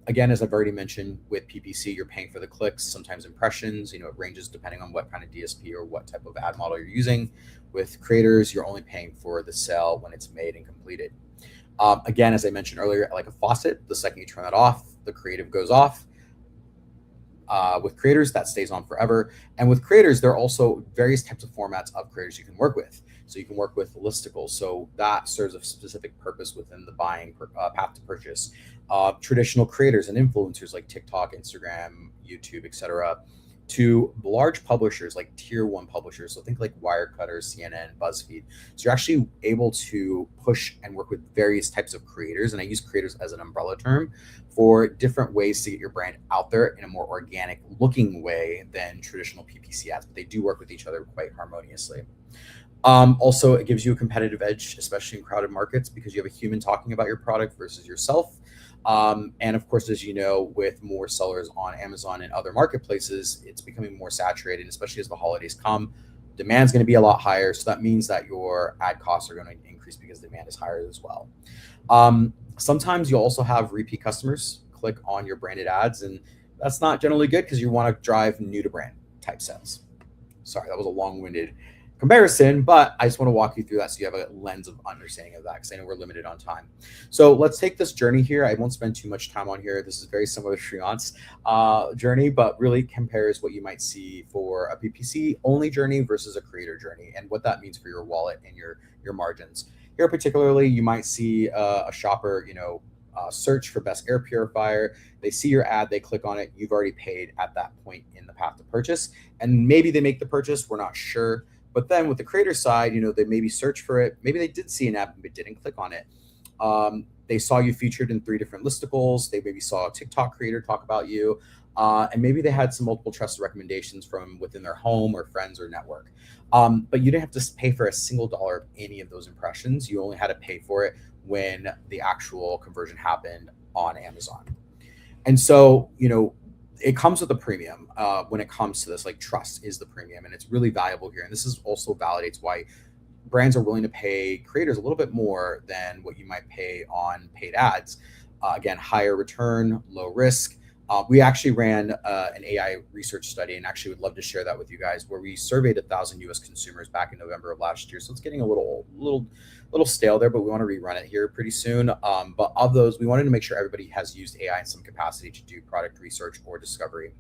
Again, as I've already mentioned, with PPC, you're paying for the clicks, sometimes impressions. It ranges depending on what kind of DSP or what type of ad model you're using. With creators, you're only paying for the sale when it's made and completed. Again, as I mentioned earlier, like a faucet, the second you turn that off, the creative goes off. With creators, that stays on forever. And with creators, there are also various types of formats of creators you can work with. So you can work with listicles. So that serves a specific purpose within the buying path to purchase. Traditional creators and influencers like TikTok, Instagram, YouTube, etc., to large publishers like tier 1 publishers. So think like Wirecutter, CNN, BuzzFeed. So you're actually able to push and work with various types of creators. And I use creators as an umbrella term for different ways to get your brand out there in a more organic looking way than traditional PPC ads, but they do work with each other quite harmoniously. Also, it gives you a competitive edge, especially in crowded markets, because you have a human talking about your product versus yourself. And of course, as you know, with more sellers on Amazon and other marketplaces, it's becoming more saturated, especially as the holidays come. Demand's going to be a lot higher. So that means that your ad costs are going to increase because demand is higher as well. Sometimes you also have repeat customers click on your branded ads, and that's not generally good because you want to drive new to brand type sales. Sorry, that was a long-winded comparison, but I just want to walk you through that so you have a lens of understanding of that, because I know we're limited on time. So let's take this journey here. I won't spend too much time on here. This is very similar to Shriyant's journey, but really compares what you might see for a PPC only journey versus a creator journey, and what that means for your wallet and your margins. Here particularly, you might see a shopper, search for best air purifier. They see your ad, they click on it. You've already paid at that point in the path to purchase, and maybe they make the purchase. We're not sure. But then with the creator side, they maybe search for it. Maybe they did see an ad, but didn't click on it. They saw you featured in 3 different listicles. They maybe saw a TikTok creator talk about you. And maybe they had some multiple trusted recommendations from within their home or friends or network. But you didn't have to pay for a single dollar of any of those impressions. You only had to pay for it when the actual conversion happened on Amazon. And so, it comes with a premium when it comes to this. Like, trust is the premium, and it's really valuable here. And this is also validates why brands are willing to pay creators a little bit more than what you might pay on paid ads. Again, higher return, low risk. We actually ran an AI research study, and actually would love to share that with you guys, where we surveyed 1,000 US consumers back in November of last year. So it's getting a little stale there, but we want to rerun it here pretty soon. But of those, we wanted to make sure everybody has used AI in some capacity to do product research or discovery.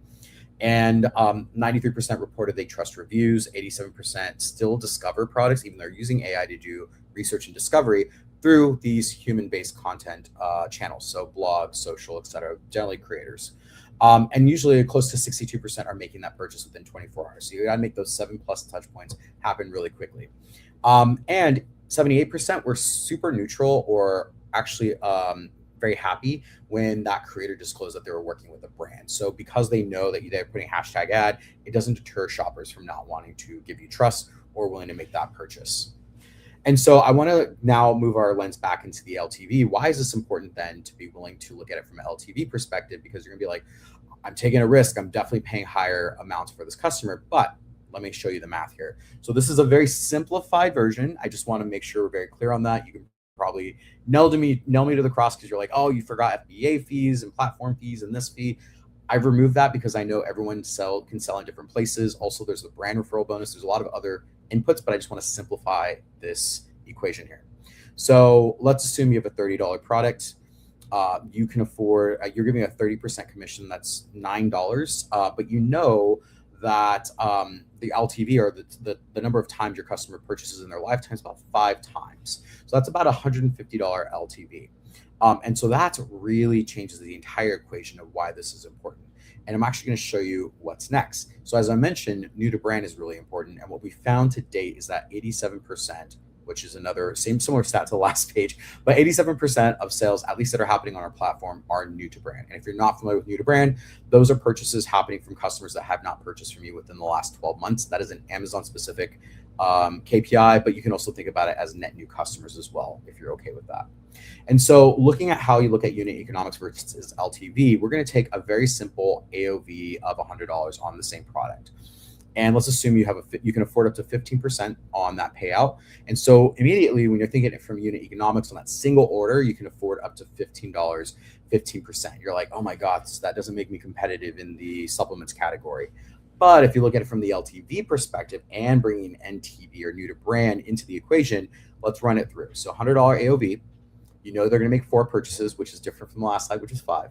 And 93% reported they trust reviews. 87% still discover products, even though they're using AI to do research and discovery through these human-based content channels. So blogs, social, etc., generally creators. And usually close to 62% are making that purchase within 24 hours. So you got to make those 7+ touch points happen really quickly. And 78% were super neutral, or actually very happy when that creator disclosed that they were working with a brand. So because they know that they're putting hashtag ad, it doesn't deter shoppers from not wanting to give you trust or willing to make that purchase. And so I want to now move our lens back into the LTV. Why is this important then to be willing to look at it from an LTV perspective? Because you're gonna be like, I'm taking a risk. I'm definitely paying higher amounts for this customer, but let me show you the math here. So this is a very simplified version. I just want to make sure we're very clear on that. You can probably nail me to the cross because you're like, oh, you forgot FBA fees and platform fees and this fee. I've removed that because I know everyone can sell in different places. Also, there's the brand referral bonus. There's a lot of other inputs, but I just want to simplify this equation here. So let's assume you have a $30 product. You can afford, you're giving a 30% commission. That's $9. But you know that the LTV, or the number of times your customer purchases in their lifetime, is about 5 times. So that's about $150 LTV. And so that really changes the entire equation of why this is important. And I'm actually going to show you what's next. So as I mentioned, new to brand is really important. And what we found to date is that 87%, which is another similar stat to the last page, but 87% of sales, at least that are happening on our platform, are new to brand. And if you're not familiar with new to brand, those are purchases happening from customers that have not purchased from you within the last 12 months. That is an Amazon specific KPI, but you can also think about it as net new customers as well, if you're okay with that. And so looking at how you look at unit economics versus LTV, we're going to take a very simple AOV of $100 on the same product. And let's assume you can afford up to 15% on that payout. And so immediately when you're thinking it from unit economics on that single order, you can afford up to $15, 15%. You're like, oh my God, that doesn't make me competitive in the supplements category. But if you look at it from the LTV perspective and bringing NTV or new to brand into the equation, let's run it through. So $100 AOV, you know they're going to make 4 purchases, which is different from the last slide, which is 5.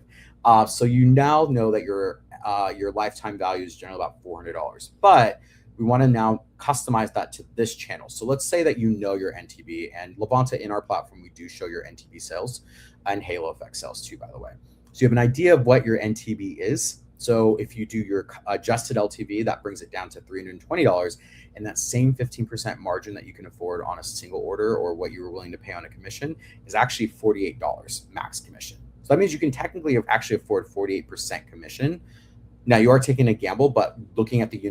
So you now know that your lifetime value is generally about $400. But we want to now customize that to this channel. So let's say that you know your NTV, and Levanta in our platform, we do show your NTV sales and halo effect sales too, by the way. So you have an idea of what your NTV is. So if you do your adjusted LTV, that brings it down to $320. And that same 15% margin that you can afford on a single order, or what you were willing to pay on a commission, is actually $48 max commission. So that means you can technically actually afford 48% commission. Now you are taking a gamble, but looking at the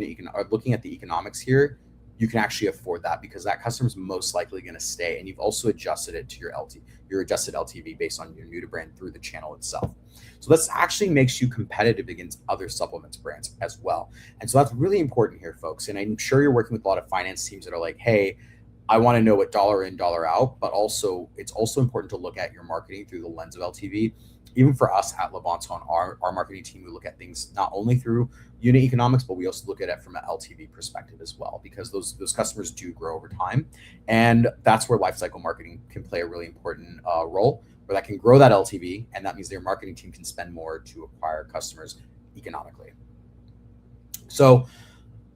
economics here, you can actually afford that because that customer is most likely going to stay, and you've also adjusted it to your adjusted LTV based on your new to brand through the channel itself. So this actually makes you competitive against other supplements brands as well. And so that's really important here, folks. And I'm sure you're working with a lot of finance teams that are like, hey, I want to know what dollar in, dollar out, but also it's also important to look at your marketing through the lens of LTV. Even for us at Levanta on our marketing team, we look at things not only through unit economics, but we also look at it from an LTV perspective as well, because those customers do grow over time. And that's where lifecycle marketing can play a really important role, where that can grow that LTV. And that means their marketing team can spend more to acquire customers economically. So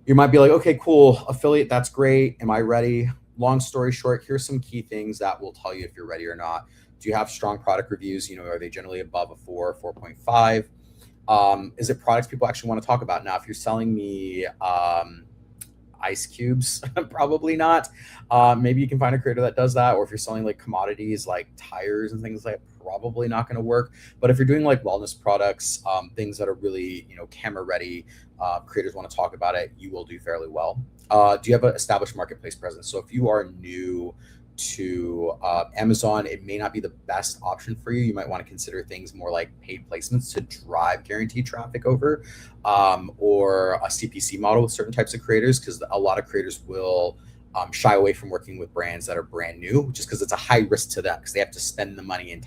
you might be like, okay, cool, affiliate, that's great. Am I ready? Long story short, here's some key things that will tell you if you're ready or not. Do you have strong product reviews? Are they generally above a 4, 4.5? Is it products people actually want to talk about? Now, if you're selling me ice cubes, probably not. Maybe you can find a creator that does that. Or if you're selling like commodities like tires and things like that, probably not going to work. But if you're doing like wellness products, things that are really, camera ready, creators want to talk about it, you will do fairly well. Do you have an established marketplace presence? So if you are new to Amazon, it may not be the best option for you. You might want to consider things more like paid placements to drive guaranteed traffic over, or a CPC model with certain types of creators, because a lot of creators will shy away from working with brands that are brand new, just because it's a high risk to them, because they have to spend the money and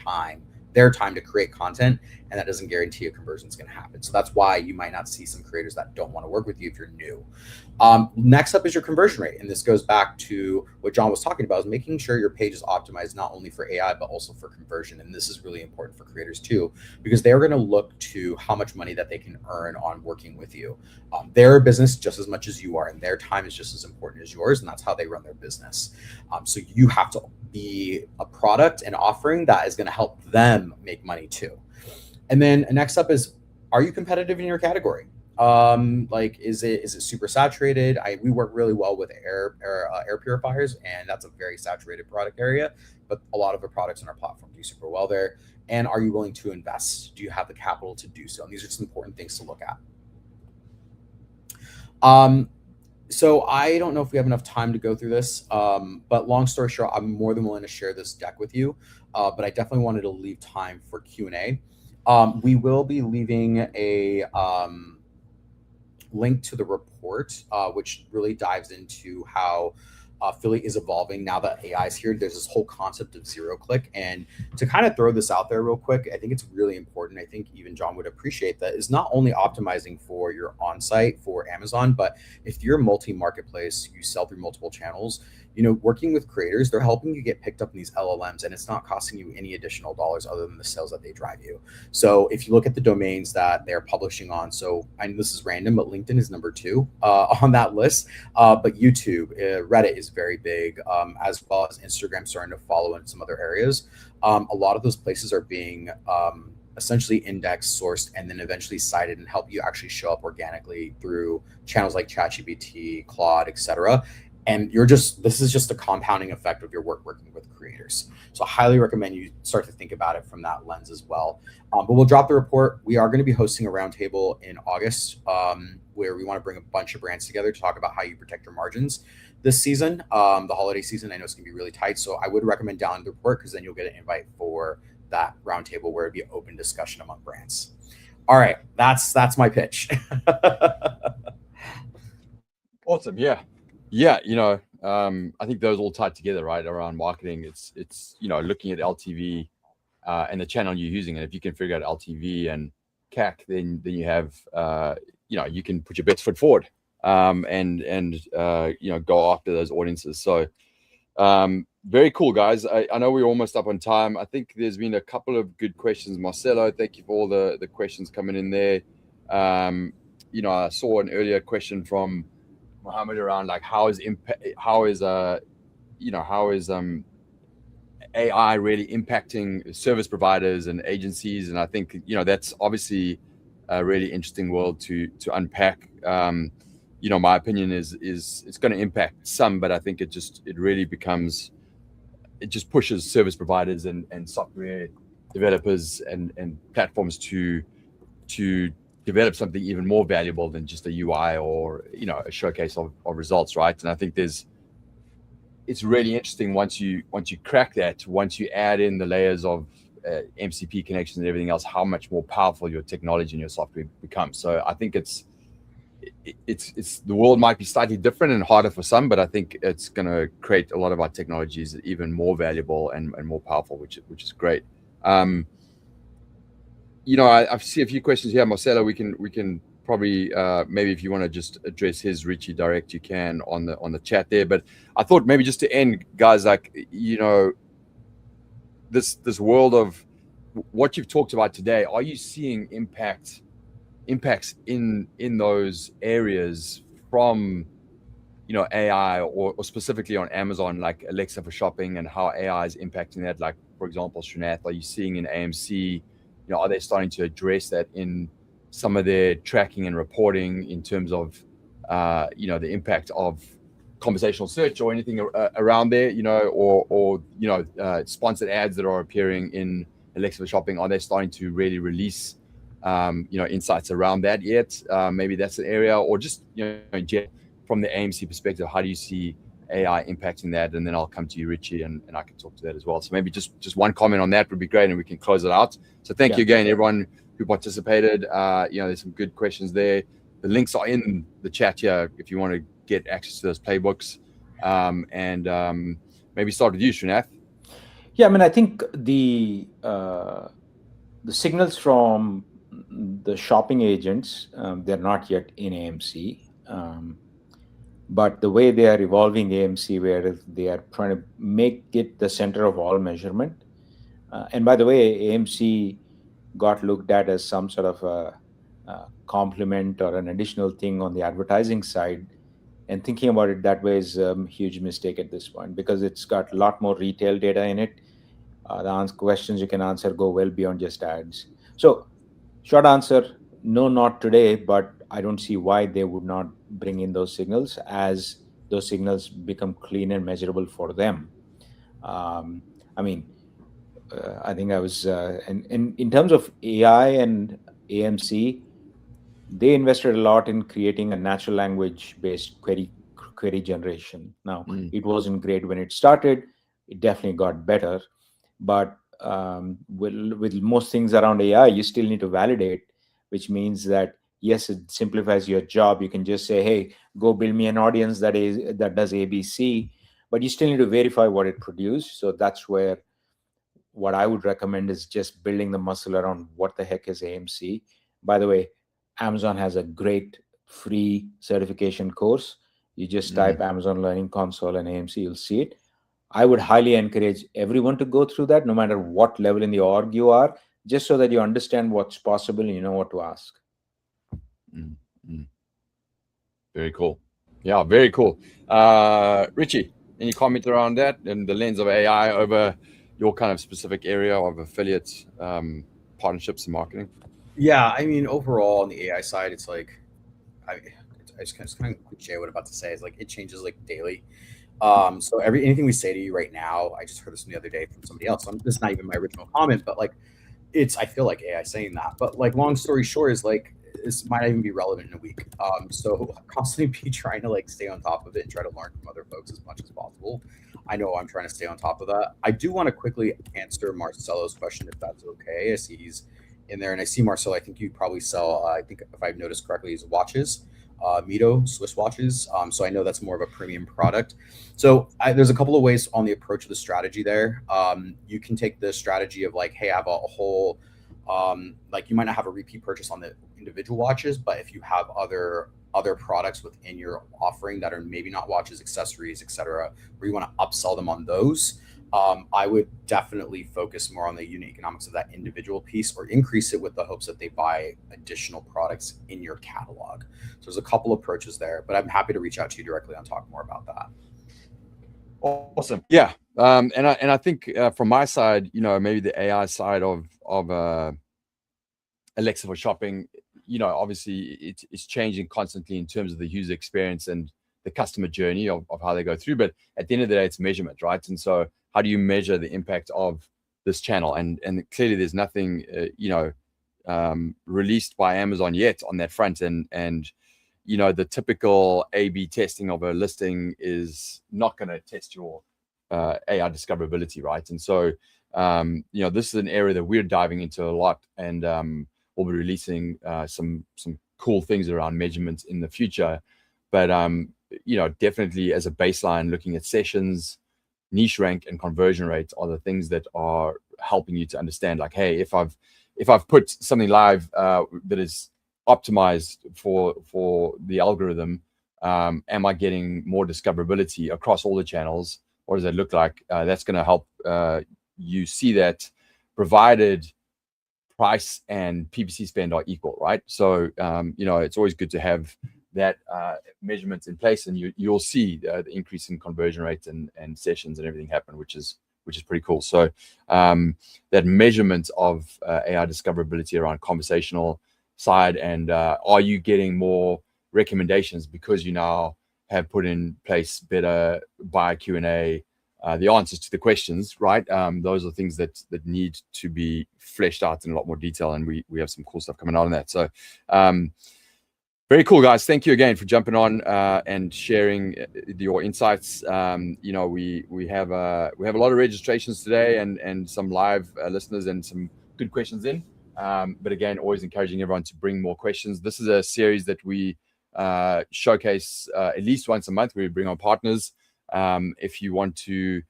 their time to create content, and that doesn't guarantee a conversion is going to happen. So that's why you might not see some creators that don't want to work with you if you're new. Next up is your conversion rate. And this goes back to what John was talking about, is making sure your page is optimized not only for AI, but also for conversion. And this is really important for creators too, because they're going to look to how much money that they can earn on working with you. They're a business just as much as you are, and their time is just as important as yours. And that's how they run their business. So you have to be a product and offering that is going to help them make money too. And then next up is, are you competitive in your category? Like, is it super saturated? We work really well with air purifiers, and that's a very saturated product area, but a lot of the products on our platform do super well there. And are you willing to invest? Do you have the capital to do so? And these are just important things to look at. So I don't know if we have enough time to go through this, but long story short, I'm more than willing to share this deck with you, but I definitely wanted to leave time for Q&A. We will be leaving a link to the report, which really dives into how Philly is evolving now that AI is here. There's this whole concept of zero click. And to kind of throw this out there real quick, I think it's really important. I think even John would appreciate that, is not only optimizing for your on-site for Amazon, but if you're a multi-marketplace, you sell through multiple channels, working with creators, they're helping you get picked up in these LLMs, and it's not costing you any additional dollars other than the sales that they drive you. So if you look at the domains that they're publishing on, so I know this is random, but LinkedIn is number 2 on that list. But YouTube, Reddit is very big, as well as Instagram starting to follow in some other areas. A lot of those places are being essentially indexed, sourced, and then eventually cited and help you actually show up organically through channels like ChatGPT, Claude, etc. And this is just a compounding effect of your work working with creators. So I highly recommend you start to think about it from that lens as well. But we'll drop the report. We are going to be hosting a roundtable in August, where we want to bring a bunch of brands together to talk about how you protect your margins this season, the holiday season. I know it's going to be really tight. So I would recommend downloading the report, because then you'll get an invite for that roundtable, where it'd be open discussion among brands. All right. That's my pitch. Awesome. Yeah, I think those all tied together, right, around marketing. It's looking at LTV and the channel you're using, and if you can figure out LTV and CAC, then you have you can put your best foot forward, and go after those audiences. So very cool, guys. I know we're almost up on time. I think there's been a couple of good questions. Marcelo, thank you for all the questions coming in there. I saw an earlier question from Mohammed around like how is AI really impacting service providers and agencies, and I think that's obviously a really interesting world to unpack. My opinion is it's going to impact some, but I think it just pushes service providers and software developers and platforms to develop something even more valuable than just a UI or a showcase of results, right? And I think it's really interesting once you crack that, once you add in the layers of MCP connections and everything else, how much more powerful your technology and your software becomes. So I think it's it's the world might be slightly different and harder for some, but I think it's going to create a lot of our technologies even more valuable and more powerful, which is great. I see a few questions here, Marcelo. We can probably maybe if you want to just address his Richie direct, you can on the chat there. But I thought maybe just to end, guys, like this world of what you've talked about today, are you seeing impacts in those areas from AI or specifically on Amazon, like Alexa for shopping, and how AI is impacting that? Like, for example, Srinath, are you seeing in AMC, are they starting to address that in some of their tracking and reporting in terms of, the impact of conversational search or anything around there, or sponsored ads that are appearing in Alexa for shopping? Are they starting to really release, insights around that yet? Maybe that's an area, or just, in general, from the AMC perspective, how do you see AI impacting that? And then I'll come to you, Richie, and I can talk to that as well. So maybe just one comment on that would be great, and we can close it out. So thank you again, everyone who participated. There's some good questions there. The links are in the chat here if you want to get access to those playbooks. And maybe start with you, Srinath. Yeah, I mean, I think the signals from the shopping agents, they're not yet in AMC. But the way they are evolving AMC, where they are trying to make it the center of all measurement. And by the way, AMC got looked at as some sort of a complement or an additional thing on the advertising side. And thinking about it that way is a huge mistake at this point, because it's got a lot more retail data in it. The questions you can answer go well beyond just ads. So short answer, no, not today, but I don't see why they would not bring in those signals as those signals become clean and measurable for them. I think I was, in terms of AI and AMC, they invested a lot in creating a natural language based query generation. Now, it wasn't great when it started. It definitely got better. But with most things around AI, you still need to validate, which means that, yes, it simplifies your job. You can just say, hey, go build me an audience that does ABC, but you still need to verify what it produced. So that's where what I would recommend is just building the muscle around what the heck is AMC. By the way, Amazon has a great free certification course. You just type Amazon Learning Console and AMC, you'll see it. I would highly encourage everyone to go through that, no matter what level in the org you are, just so that you understand what's possible and you know what to ask. Very cool. Yeah, very cool. Richie, any comment around that and the lens of AI over your kind of specific area of affiliate partnerships and marketing? Yeah, I mean, overall on the AI side, it's like, it's kind of cliche what I'm about to say. Is like it changes like daily. So anything we say to you right now, I just heard this the other day from somebody else. This is not even my original comment, but like I feel like AI saying that. But like, long story short is like, this might not even be relevant in a week. So constantly be trying to like stay on top of it and try to learn from other folks as much as possible. I know I'm trying to stay on top of that. I do want to quickly answer Marcelo's question, if that's okay. I see he's in there, and I see Marcelo. I think you probably sell, I think if I've noticed correctly, his watches, Mito Swiss watches. So I know that's more of a premium product. So there's a couple of ways on the approach of the strategy there. You can take the strategy of like, hey, I have a whole, like you might not have a repeat purchase on the individual watches, but if you have other products within your offering that are maybe not watches, accessories, etc., where you want to upsell them on those, I would definitely focus more on the unit economics of that individual piece, or increase it with the hopes that they buy additional products in your catalog. So there's a couple approaches there, but I'm happy to reach out to you directly and talk more about that. Awesome. Yeah. And I think from my side, maybe the AI side of Alexa for shopping, obviously it's changing constantly in terms of the user experience and the customer journey of how they go through. But at the end of the day, it's measurement, right? And so how do you measure the impact of this channel? And clearly there's nothing, released by Amazon yet on that front. And the typical A/B testing of a listing is not going to test your AI discoverability, right? And so, this is an area that we're diving into a lot, and we'll be releasing some cool things around measurements in the future. But definitely as a baseline, looking at sessions, niche rank, and conversion rates are the things that are helping you to understand, like, hey, if I've put something live that is optimized for the algorithm, am I getting more discoverability across all the channels? What does that look like? That's going to help you see that, provided price and PPC spend are equal, right? So it's always good to have that measurements in place, and you'll see the increase in conversion rates and sessions and everything happen, which is pretty cool. So that measurement of AI discoverability around conversational side, and are you getting more recommendations because you now have put in place better buyer Q&A, the answers to the questions, right? Those are things that need to be fleshed out in a lot more detail, and we have some cool stuff coming out on that. So very cool, guys. Thank you again for jumping on and sharing your insights. We have a lot of registrations today and some live listeners and some good questions in. But again, always encouraging everyone to bring more questions. This is a series that we showcase at least once a month. We bring on partners. If you want to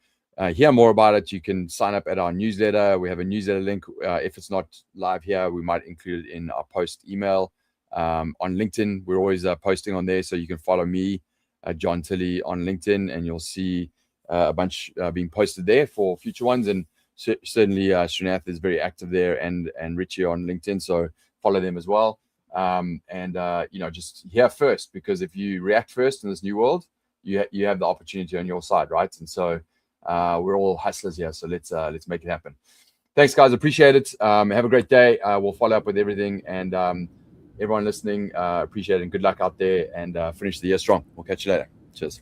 hear more about it, you can sign up at our newsletter. We have a newsletter link. If it's not live here, we might include it in our post email. On LinkedIn, we're always posting on there, so you can follow me, John Tilley, on LinkedIn, and you'll see a bunch being posted there for future ones. And certainly Srinath is very active there, and Richie on LinkedIn, so follow them as well. Just here first, because if you react first in this new world, you have the opportunity on your side, right? And so we're all hustlers here, so let's make it happen. Thanks, guys. Appreciate it. Have a great day. We'll follow up with everything, and everyone listening, appreciate it, and good luck out there, and finish the year strong. We'll catch you later. Cheers.